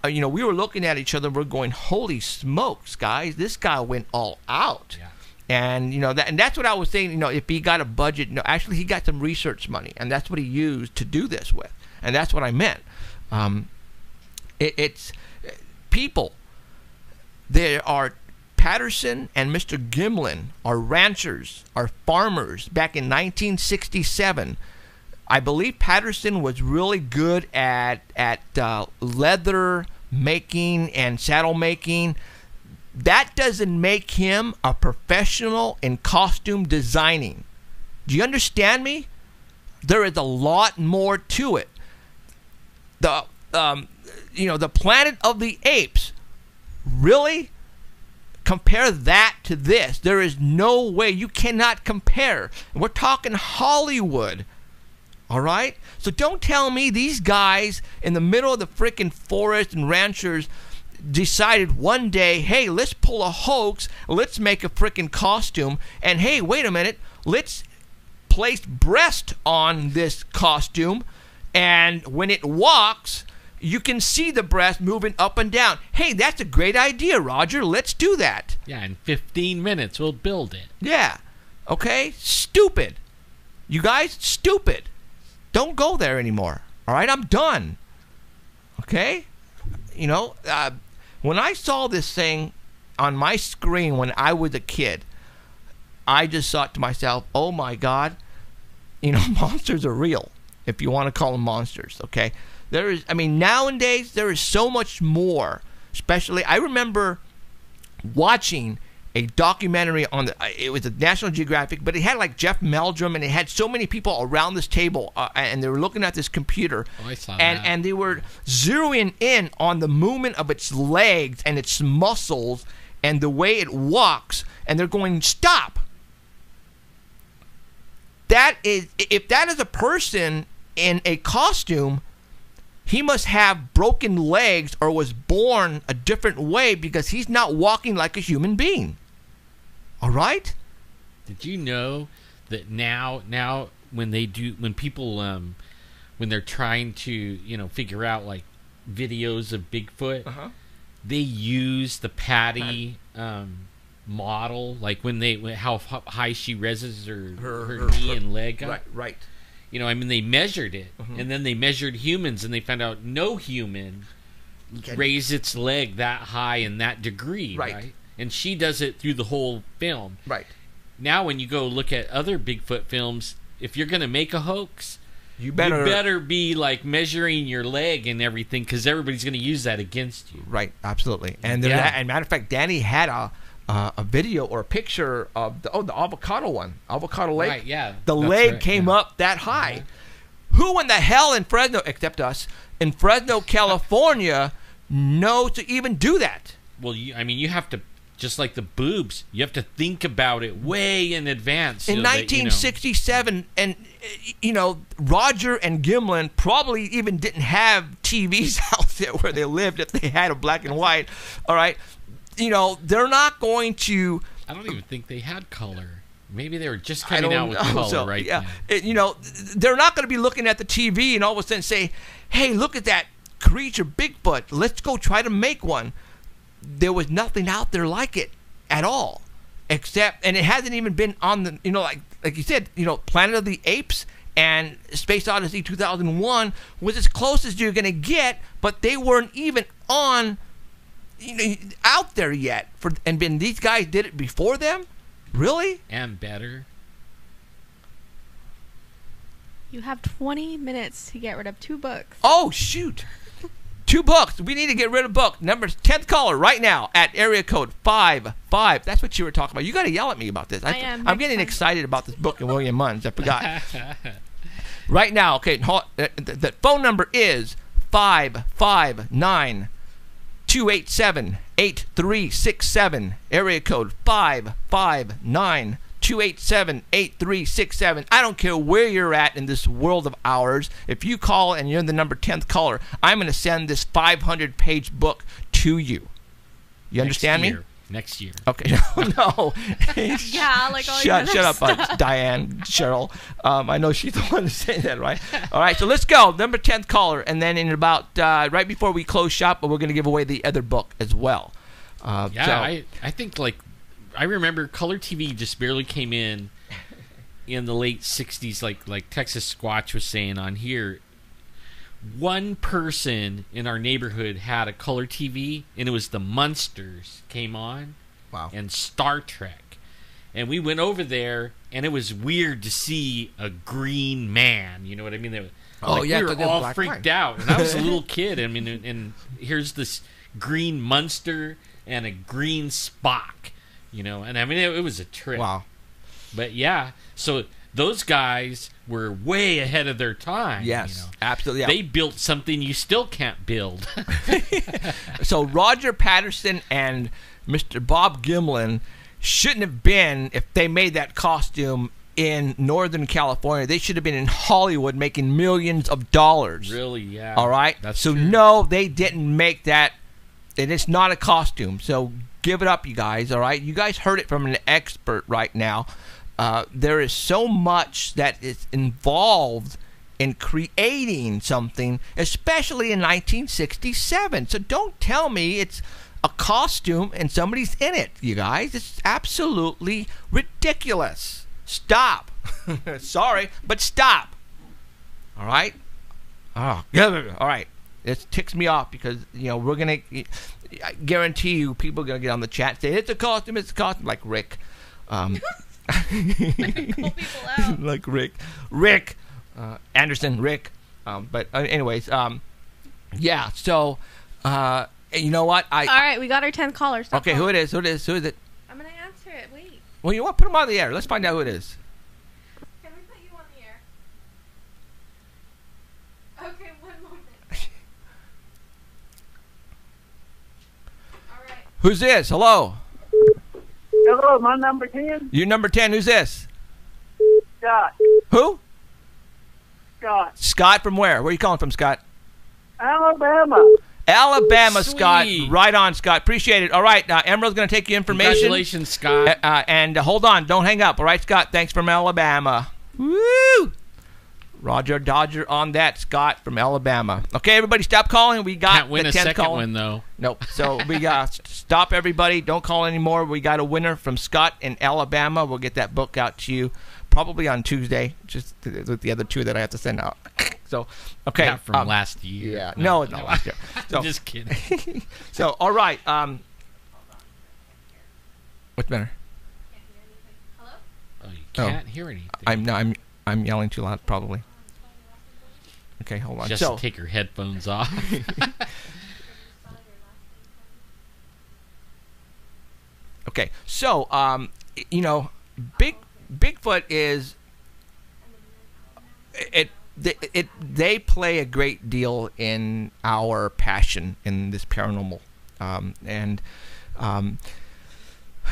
We were looking at each other, we're going, holy smokes, guys, this guy went all out. Yeah. And and that's what I was saying. If he got a budget, actually he got some research money, and that's what he used to do this with, and that's what I meant. It's people. There are Patterson and Mr. Gimlin are ranchers, are farmers. Back in 1967, I believe Patterson was really good at leather making and saddle making. That doesn't make him a professional in costume designing. Do you understand me? There is a lot more to it. The Planet of the Apes, really? Compare that to this. There is no way. You cannot compare. We're talking Hollywood. All right? So don't tell me these guys in the middle of the freaking forest and ranchers decided one day, hey, let's pull a hoax, let's make a freaking costume, and hey, wait a minute, let's place breast on this costume, and when it walks, you can see the breast moving up and down. Hey, that's a great idea, Roger. Let's do that. Yeah, in 15 minutes we'll build it. Yeah. Okay? Stupid. You guys, stupid. Don't go there anymore. All right? I'm done. Okay? When I saw this thing on my screen when I was a kid, I just thought to myself, oh my God, monsters are real, if you want to call them monsters, okay? Nowadays, there is so much more. Especially, I remember watching a documentary on it was a National Geographic, but it had like Jeff Meldrum, and it had so many people around this table, and they were looking at this computer, I saw and that. and they were zeroing in on the movement of its legs and its muscles and the way it walks, and they're going, stop. That is, if that is a person in a costume, he must have broken legs or was born a different way, because he's not walking like a human being. All right? Did you know that now when people when they're trying to figure out like videos of Bigfoot, they use the Patty model, like how high she raises her knee and leg up. Right. They measured it, and then they measured humans, and they found out no human raised its leg that high in that degree, right? And she does it through the whole film. Right. Now, when you go look at other Bigfoot films, if you're going to make a hoax, you better be like measuring your leg and everything, because everybody's going to use that against you. Right, absolutely. And and matter of fact, Danny had a video or a picture of the avocado leg. Right, yeah. The leg came up that high. Who in the hell in Fresno, except us, in Fresno, California, knows to even do that? Well, you have to, just like the boobs, you have to think about it way in advance. In 1967, and Roger and Gimlin probably even didn't have TVs out there where they lived if they had a black and white. All right. They're not going to... I don't even think they had color. Maybe they were just coming out with color right yeah. now. They're not going to be looking at the TV and all of a sudden say, hey, look at that creature, Bigfoot. Let's go try to make one. There was nothing out there like it at all. Except, and it hasn't even been on the, like you said, Planet of the Apes and Space Odyssey 2001 was as close as you're going to get, but they weren't even on... out there yet. These guys did it before them? Really? And better. You have 20 minutes to get rid of 2 books. Oh, shoot. 2 books. We need to get rid of book. Number 10th caller right now at area code 55. That's what you were talking about. You got to yell at me about this. I'm getting excited about this book in William Munns. I forgot. Right now, okay, the phone number is 559 287-8367, area code 559-287-8367. I don't care where you're at in this world of ours. If you call and you're the number 10th caller, I'm going to send this 500-page book to you. You understand me? Next year. Okay. No. Yeah, like all Shut up, Diane, Cheryl. I know she's the one to say that, right? All right, so let's go. Number 10th caller, and then in about right before we close shop, we're going to give away the other book as well. I think I remember color TV just barely came in the late 60s, like Texas Squatch was saying on here. One person in our neighborhood had a color TV, and it was the Munsters came on. Wow. And Star Trek. And we went over there, and it was weird to see a green man. You know what I mean? We were all freaked out. And I was a little kid. I mean, and here's this green Munster and a green Spock. And I mean, it was a trip. Wow. But yeah, so those guys were way ahead of their time. Yes, absolutely. Yeah. They built something you still can't build. So Roger Patterson and Mr. Bob Gimlin shouldn't have been, if they made that costume in Northern California, they should have been in Hollywood making millions of dollars. Really, yeah. All right? That's so true. No, they didn't make that, and it's not a costume. So give it up, you guys, all right? You guys heard it from an expert right now. There is so much that is involved in creating something, especially in 1967. So don't tell me it's a costume and somebody's in it, you guys. It's absolutely ridiculous. Stop. Sorry, but stop. All right? Oh, all right. It ticks me off because, we're going to, I guarantee you, people are going to get on the chat and say, it's a costume, like Rick. Pull people out. Like Rick Anderson, Rick. But anyways, yeah. So, you know what? All right, we got our 10th caller. Stop okay, calling. who it is? Who is it? I'm gonna answer Well, you know what? Put him on the air. Let's find out who it is. Can we put you on the air? Okay, one moment. All right. Who's this? Hello. Hello, my number 10, You number 10. Who's this? Scott. Who? Scott. Scott from where? Where are you calling from, Scott? Alabama. Alabama, Sweet. Scott. Right on, Scott. Appreciate it. All right, Emerald's going to take your information. Congratulations, Scott. And hold on. Don't hang up. All right, Scott. Thanks from Alabama. Woo! Roger Dodger on that, Scott from Alabama. Okay, everybody, stop calling. We got Can't win the a 10th second call. one, though. Nope. So we got stop, everybody. Don't call anymore. We got a winner from Scott in Alabama. We'll get that book out to you probably on Tuesday, just with the other two that I have to send out. So, okay. Not from last year. Yeah. No, it's not last year. So, Just kidding. so, all right. What's better? Hello? Oh, you can't hear anything. I'm yelling too loud, probably. Okay, hold on. Just So, take your headphones off. okay. So, Bigfoot is they play a great deal in our passion in this paranormal, and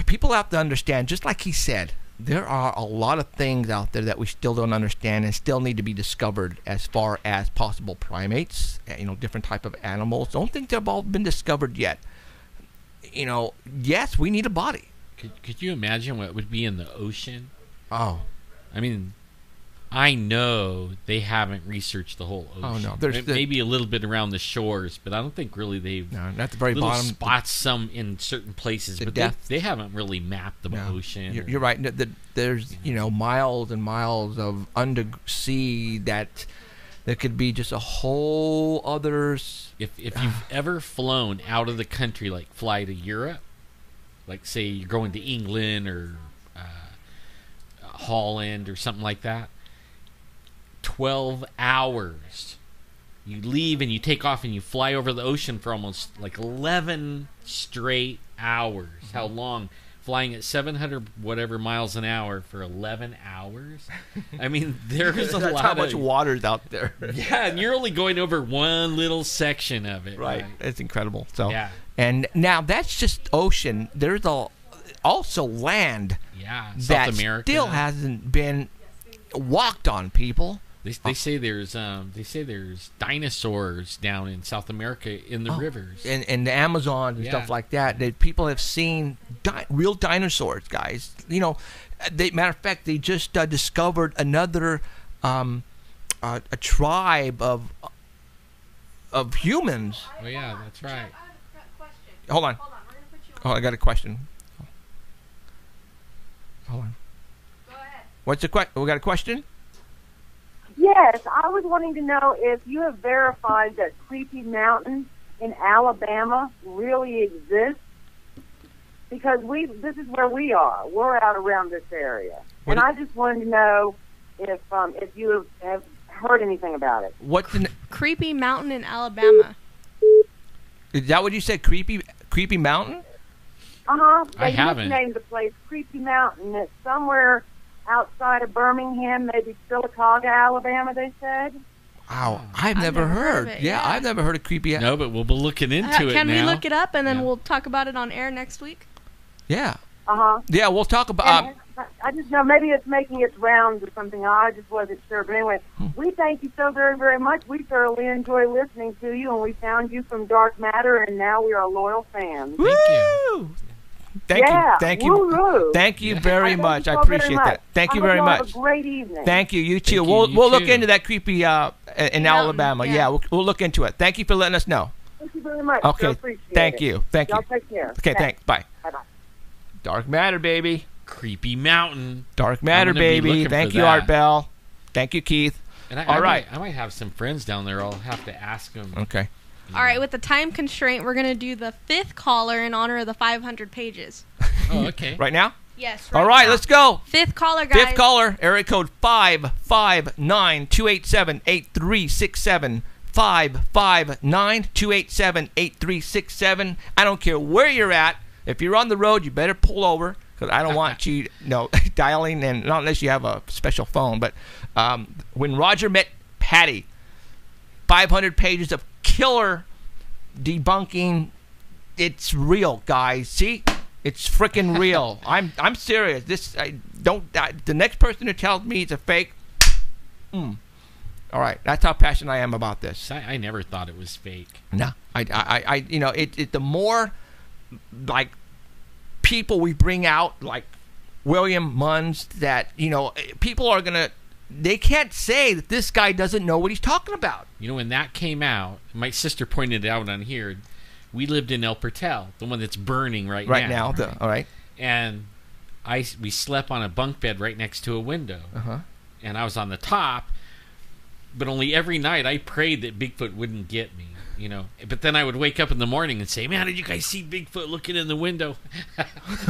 people have to understand, just like he said, there are a lot of things out there that we still don't understand and still need to be discovered, as far as possible primates, different type of animals. Don't think they've all been discovered yet. Yes, we need a body. Could you imagine what would be in the ocean? Oh, I mean, I know they haven't researched the whole ocean. Oh, no. There's maybe a little bit around the shores, but I don't think really they've... no, not the very little bottom. spots some in certain places, the but depth. they haven't really mapped the No, ocean. You're right. There's miles and miles of undersea that there could be just a whole other. If you've ever flown out of the country, like fly to Europe, like say you're going to England or Holland or something like that, 12 hours. You leave and you take off and you fly over the ocean for almost like 11 straight hours. How long? Flying at 700 whatever miles an hour for 11 hours? I mean, there's a That's lot how of... much water's out there. Yeah, and you're only going over one little section of it. Right. It's incredible. So, Yeah. And now that's just ocean. There's also land Yeah, that South America. still hasn't been walked on, people. They say there's dinosaurs down in South America in the rivers. In the Amazon and Yeah. stuff like that, that people have seen real dinosaurs, guys. Matter of fact, they just discovered another a tribe of humans. Oh yeah, that's right. Hold on. Oh, I got a question. Hold on. Go ahead. What's the question? We got a question? Yes, I was wanting to know if you have verified that Creepy Mountain in Alabama really exists. Because this is where we are. We're out around this area. What And I just wanted to know if you have heard anything about it. What's the? Creepy Mountain in Alabama. Is that what you said? Creepy Mountain? Uh-huh. I They haven't. nicknamed the place Creepy Mountain. It's somewhere outside of Birmingham, maybe Silicaga, Alabama, they said. Wow, I've never heard. of it, Yeah, yeah. I've never heard of creepy. No, but we'll be looking into it Can now. we look it up and then Yeah. we'll talk about it on air next week? Yeah, Uh-huh. yeah. We'll talk about. And I just know maybe it's making its rounds or something. I just wasn't sure. But anyway, we thank you so very, very much. We thoroughly enjoy listening to you, and we found you from Dark Matter, and now we are loyal fans. Woo! Thank Yeah, you. Thank you. woo-hoo. Thank you very Thank much. you I so very appreciate much. that. Thank I you hope very you have much. a great evening. Thank you. You too. you, We'll you look too. into that creepy in Mountain, Alabama. yeah. Yeah, we'll look into it. Thank you for letting us know. Thank you very much. Okay. I appreciate Thank it. you. Thank you. Y'all take care. Okay. Thanks. Bye. Bye-bye. Dark Matter, baby. Creepy Mountain. Dark Matter, gonna be baby. looking Thank for you, that. Art Bell. Thank you, Keith. And All right. I might have some friends down there. I'll have to ask them. Okay. All right, with the time constraint, we're going to do the 5th caller in honor of the 500 pages. Oh, okay. Right now? Yes. All right, let's go. 5th caller, guys. Fifth caller, area code 559-287-8367. 559-287-8367. I don't care where you're at. If you're on the road, you better pull over, because I don't want you dialing in, not unless you have a special phone. But when Roger met Patty, 500 pages of killer debunking. It's real, guys. See, it's freaking real. I'm serious. The next person who tells me it's a fake. All right, that's how passionate I am about this. I never thought it was fake. No, the more like people we bring out, like William Munns, that people are gonna. They can't say that this guy doesn't know what he's talking about. When that came out, my sister pointed it out on here. We lived in El Portal, the one that's burning right now. All right. And we slept on a bunk bed right next to a window. And I was on the top, but only every night I prayed that Bigfoot wouldn't get me. But then I would wake up in the morning and say, "Man, did you guys see Bigfoot looking in the window?"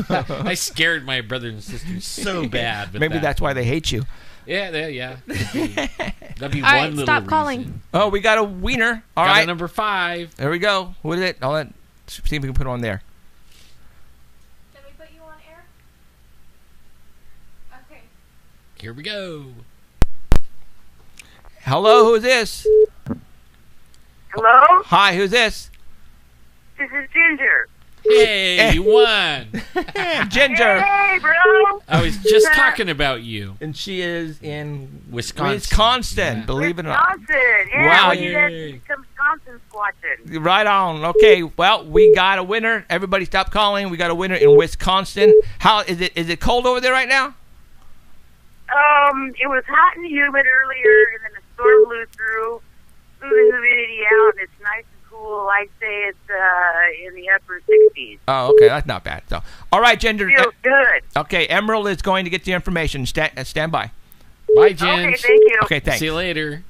I scared my brother and sister so bad. Maybe that's why they hate you. Yeah. That'd be All one right, little stop reason. calling. Oh, we got a wiener. All Got right, a number 5. there we go. What is it? Let's see if we can put it on there. Can we put you on air? Okay. Here we go. Hello, who's this? Hello? Hi, who's this? This is Ginger. Hey, you won. Ginger. Hey, bro. I was just talking about you. And she is in Wisconsin. Yeah. Believe it or not. Wisconsin. Yeah, Wow. well, you guys some Wisconsin squatching. Right on. Okay, well, we got a winner. Everybody stop calling. We got a winner in Wisconsin. How is it? Is it cold over there right now? It was hot and humid earlier, and then the storm blew the humidity out, and it's nice and cool. I say it's in the upper 60s. Oh, okay, that's not bad. So, all right, Ginger. Feels good. Okay, Emerald is going to get the information. Stand by. Bye, Jen. Okay, thank you. Okay, thanks. See you later.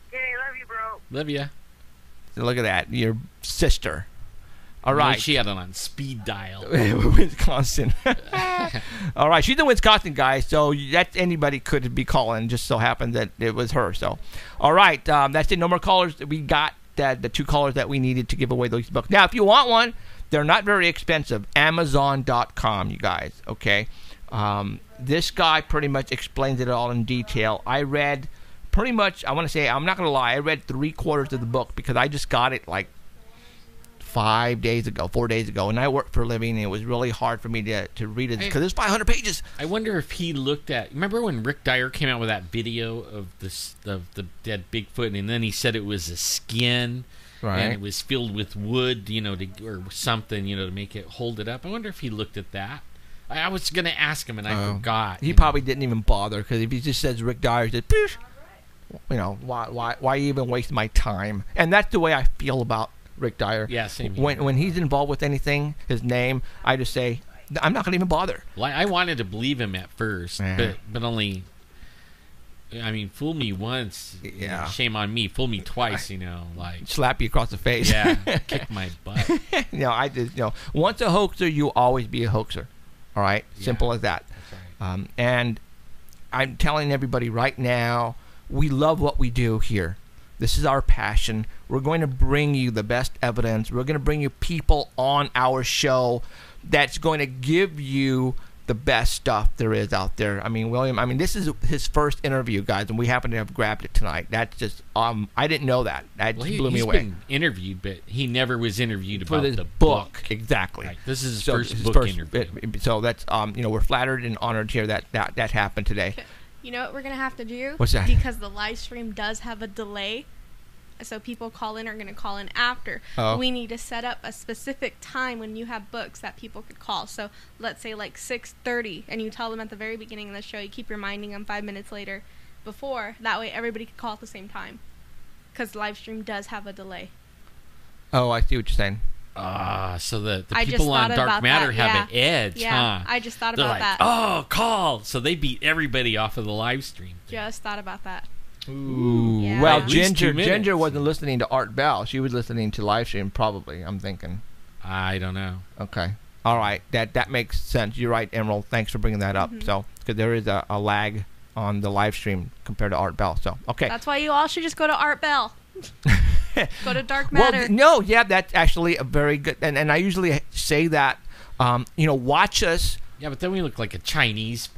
Okay, love you, bro. Love ya. Look at that, your sister. All right. She had it on speed dial. Wisconsin. All right, she's in Wisconsin, guys. So that anybody could be calling. Just so happened that it was her. So, all right, that's it. No more callers. We got the 2 callers that we needed to give away those books. Now, if you want one, they're not very expensive. Amazon.com, you guys. Okay. This guy pretty much explains it all in detail. I read pretty much. I want to say I'm not gonna lie. I read 3/4 of the book because I just got it like 4 days ago, and I work for a living, and it was really hard for me to read it because it's 500 pages. I wonder if he looked at. Remember when Rick Dyer came out with that video of the dead Bigfoot, and then he said it was a skin, Right. and it was filled with wood, or something, to make it hold it up. I wonder if he looked at that. I was gonna ask him, and I forgot. He probably didn't even bother because if he just says Rick Dyer, he says, "Poosh," why even waste my time? And that's the way I feel about Rick Dyer. Yeah, same here. When he's involved with anything, his name, I just say, I'm not going to even bother. Well, I wanted to believe him at first, but only. I mean, fool me once, shame on me. Fool me twice, like slap you across the face. Yeah, kick my butt. I just once a hoaxer, you always be a hoaxer. All right, simple as that. That's right. And I'm telling everybody right now, we love what we do here. This is our passion. We're going to bring you the best evidence. We're going to bring you people on our show that's going to give you the best stuff there is out there. I mean, William, this is his first interview, guys, and we happen to have grabbed it tonight. That's just, I didn't know that. That just blew me away. He's been interviewed, but he never was interviewed for about this the book. Exactly. Right. This is his first interview. So that's, we're flattered and honored here that happened today. You know what we're going to have to do? What's that? Because the live stream does have a delay. So people call in are going to call in after. Oh. We need to set up a specific time when you have books that people could call. So let's say like 6:30, and you tell them at the very beginning of the show. You keep reminding them 5 minutes later before. That way everybody can call at the same time. Because live stream does have a delay. Oh, I see what you're saying. So the people on Dark Matter have an edge, huh? I just thought They're about like, that. Oh, call! So they beat everybody off of the live stream. Just thought about that. Ooh. Yeah. Well, At least 2 minutes. Ginger wasn't listening to Art Bell. She was listening to live stream, probably. I'm thinking. I don't know. Okay. All right. That makes sense. You're right, Emerald. Thanks for bringing that up. Mm-hmm. So, because there is a lag on the live stream compared to Art Bell. So, okay. That's why you all should just go to Art Bell. Go to Dark Matter. Well, that's actually a very good. And I usually say that. Watch us Yeah, but then we look like a Chinese.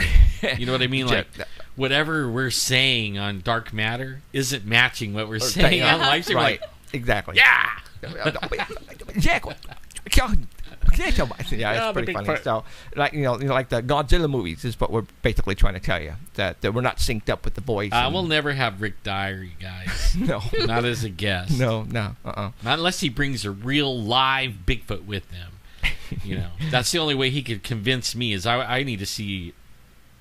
You know what I mean? Like whatever we're saying on dark matter isn't matching what we're saying on live stream. Right. Like, Exactly. yeah. Yeah, it's pretty funny. So, like like the Godzilla movies is what we're basically trying to tell you, that we're not synced up with the voice. We'll never have Rick Dyer, you guys. No, not as a guest. No. Not unless he brings a real live Bigfoot with him. That's the only way he could convince me. Is I need to see.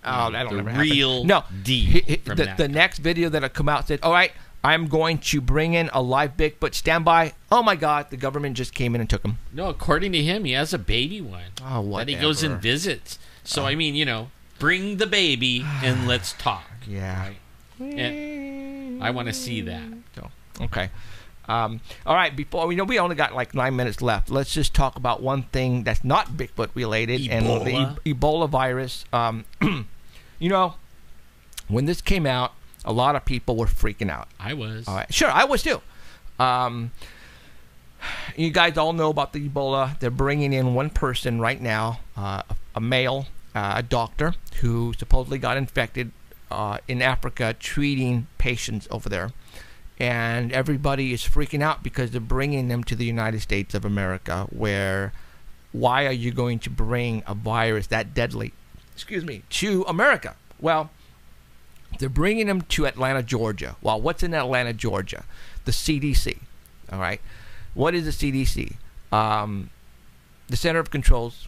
That'll the never real happen. No, the next video that'll come out said, "All right, I'm going to bring in a live Bigfoot. Stand by." Oh my God, the government just came in and took him. No, according to him, he has a baby one. Oh, whatever. That he goes and visits. So I mean, bring the baby and let's talk. Yeah. Right? And I want to see that. So, okay. All right. Before we only got like 9 minutes left. Let's just talk about one thing that's not Bigfoot related, and the Ebola virus. When this came out, a lot of people were freaking out. I was. All right. Sure, I was too. You guys all know about the Ebola. They're bringing in one person right now, a male, a doctor who supposedly got infected in Africa, treating patients over there. And everybody is freaking out because they're bringing them to the United States of America, where why are you going to bring a virus that deadly, to America? Well, they're bringing them to Atlanta, Georgia. Well, what's in Atlanta, Georgia? The CDC. All right. What is the CDC? The Center of Controls,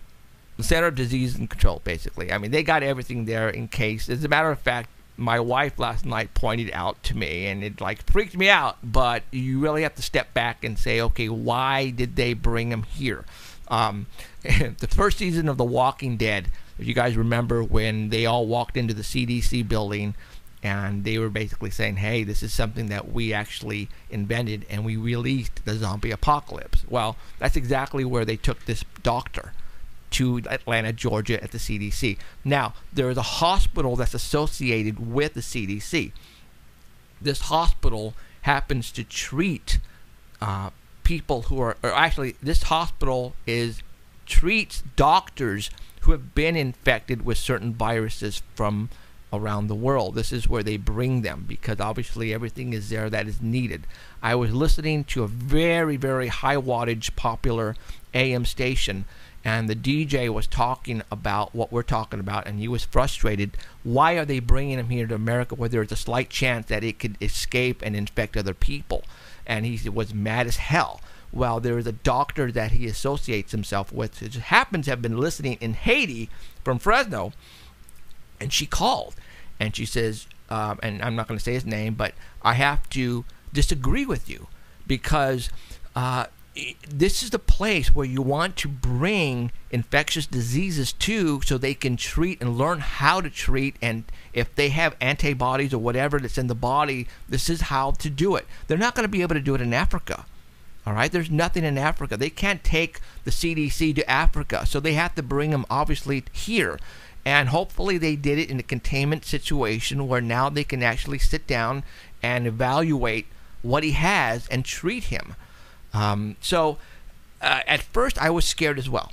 the Center of Disease and Control, basically. I mean, they got everything there in case. As a matter of fact, my wife last night pointed out to me, and it freaked me out. But you really have to step back and say, okay, why did they bring them here? The first season of The Walking Dead, if you guys remember when they all walked into the CDC building, and they were basically saying, hey, this is something that we actually invented, and we released the zombie apocalypse. Well, that's exactly where they took this doctor, to Atlanta, Georgia at the CDC. Now, there is a hospital that's associated with the CDC. This hospital happens to treat people who are, or actually, this hospital treats doctors who have been infected with certain viruses from around the world. This is where they bring them, because obviously everything is there that is needed. I was listening to a very, very high wattage popular AM station, and the DJ was talking about what we're talking about, and he was frustrated. Why are they bringing him here to America where there's a slight chance that it could escape and infect other people? And he was mad as hell. Well, there is a doctor that he associates himself with who just happens to have been listening in Haiti from Fresno, and she called, and she says, and I'm not going to say his name, but I have to disagree with you, because this is the place where you want to bring infectious diseases to, so they can treat and learn how to treat, and if they have antibodies or whatever that's in the body, this is how to do it. They're not going to be able to do it in Africa. All right, there's nothing in Africa. They can't take the CDC to Africa, so they have to bring them obviously here. And hopefully they did it in a containment situation where now they can actually sit down and evaluate what he has and treat him. So at first I was scared as well,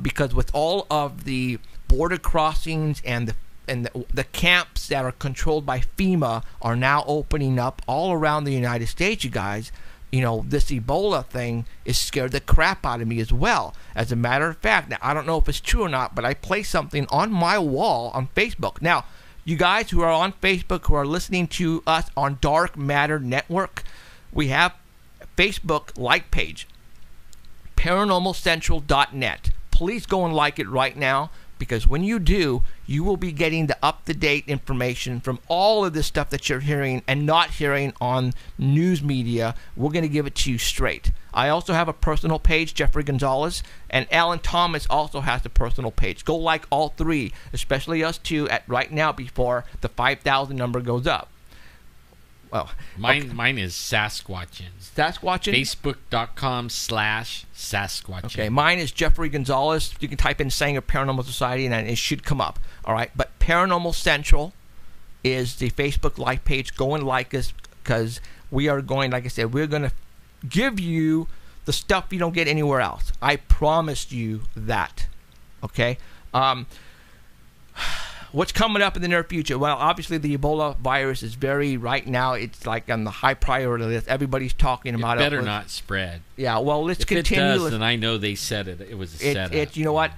because with all of the border crossings and the camps that are controlled by FEMA are now opening up all around the United States, you guys. This Ebola thing is scared the crap out of me as well. As a matter of fact, now I don't know if it's true or not, but I placed something on my wall on Facebook. Now, you guys who are on Facebook, who are listening to us on Dark Matter Network, we have a Facebook like page, paranormalcentral.net. Please go and like it right now, because when you do, you will be getting the up-to-date information from all of this stuff that you're hearing and not hearing on news media. We're going to give it to you straight. I also have a personal page, Jeffrey Gonzalez, and Alan Thomas also has a personal page. Go like all three, especially us two, at right now before the 5,000 number goes up. Well, mine is Sasquatching. Sasquatching? Facebook.com/Sasquatching. Okay, mine is Jeffrey Gonzalez. You can type in Sanger Paranormal Society and it should come up. All right, but Paranormal Central is the Facebook like page. Go and like us, because we are going, like I said, we're going to give you the stuff you don't get anywhere else. I promised you that. Okay? What's coming up in the near future? Well, obviously the Ebola virus is right now, it's like on the high priority list. Everybody's talking about it. Better not spread. Yeah, well, let's If continue. it does, then I know they said it was a setup. You know what?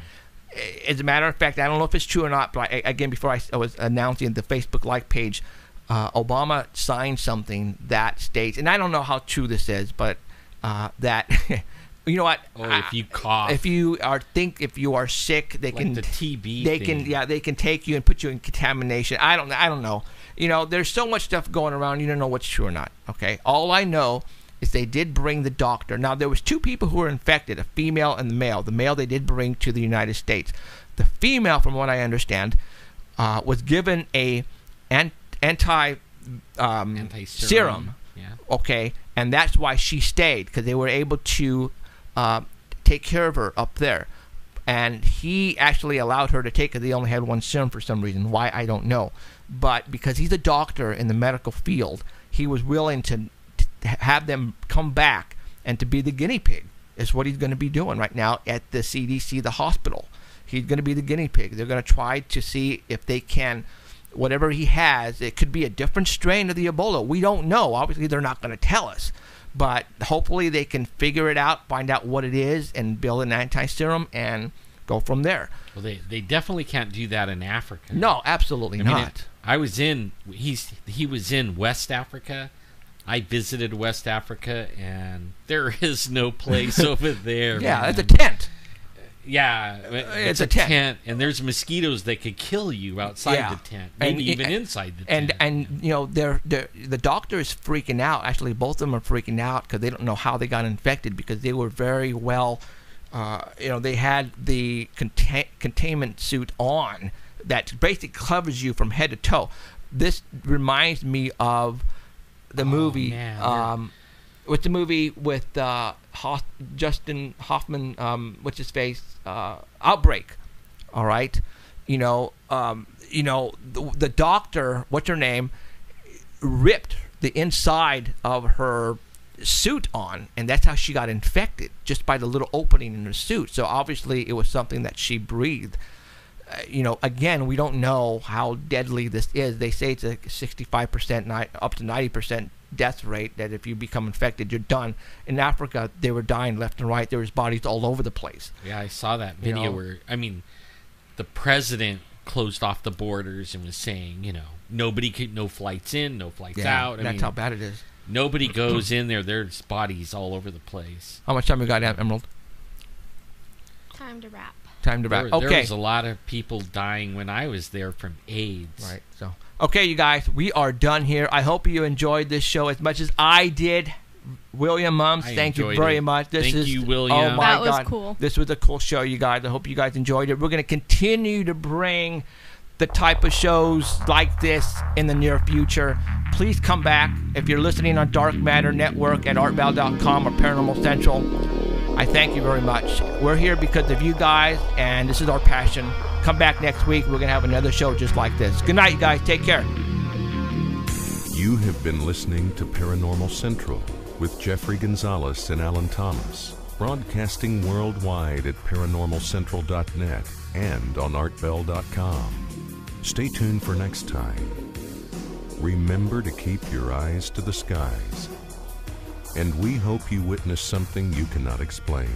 As a matter of fact, I don't know if it's true or not, but again, before I was announcing the Facebook like page, Obama signed something that states, and I don't know how true this is, but that you know what? If you cough, if you are sick, they like can the TB. They can take you and put you in contamination. I don't know. You know, there's so much stuff going around. You don't know what's true or not. Okay, all I know is they did bring the doctor. Now there was 2 people who were infected, a female and the male. The male they did bring to the United States. The female, from what I understand, was given a anti serum. Yeah. Okay, and that's why she stayed, because they were able to take care of her up there. And he actually allowed her to take it. They only had 1 serum for some reason. Why, I don't know. But because he's a doctor in the medical field, he was willing to have them come back and to be the guinea pig. Is what he's going to be doing right now at the CDC, the hospital. He's going to be the guinea pig. They're going to try to see if they can, whatever he has, it could be a different strain of the Ebola. We don't know. Obviously, they're not going to tell us. But hopefully they can figure it out, find out what it is, and build an anti-serum and go from there. Well, they definitely can't do that in Africa. No, absolutely not. He was in West Africa. I visited West Africa, and there is no place over there. Yeah, man. it's a tent. Yeah, it's a tent, and there's mosquitoes that could kill you outside the tent, maybe even inside the tent. And you know, the doctor is freaking out. Actually, both of them are freaking out because they don't know how they got infected, because they were very well, they had the containment suit on that basically covers you from head to toe. This reminds me of the movie. With the movie with Justin Hoffman, what's his face, Outbreak. All right, the doctor, what's her name, ripped the inside of her suit on, and that's how she got infected, just by the little opening in her suit. So obviously it was something that she breathed. Again, we don't know how deadly this is. They say it's a 65%, up to 90% death rate, that if you become infected, you're done. In Africa, they were dying left and right. There was bodies all over the place. Yeah, I saw that video where, the president closed off the borders and was saying, no flights in, no flights out. That's how bad it is. Nobody goes in there. There's bodies all over the place. How much time we got, Emerald? Time to wrap. Okay. There was a lot of people dying when I was there from AIDS. Right. So, okay, you guys, we are done here. I hope you enjoyed this show as much as I did. William Munns, thank you very much. Thank you, William. Oh my that was God, cool. This was a cool show, you guys. I hope you guys enjoyed it. We're going to continue to bring the type of shows like this in the near future. Please come back. If you're listening on Dark Matter Network at artval.com or Paranormal Central, I thank you very much. We're here because of you guys, and this is our passion. Come back next week. We're going to have another show just like this. Good night, you guys. Take care. You have been listening to Paranormal Central with Jeffrey Gonzalez and Alan Thomas, broadcasting worldwide at paranormalcentral.net and on artbell.com. Stay tuned for next time. Remember to keep your eyes to the skies. And we hope you witness something you cannot explain.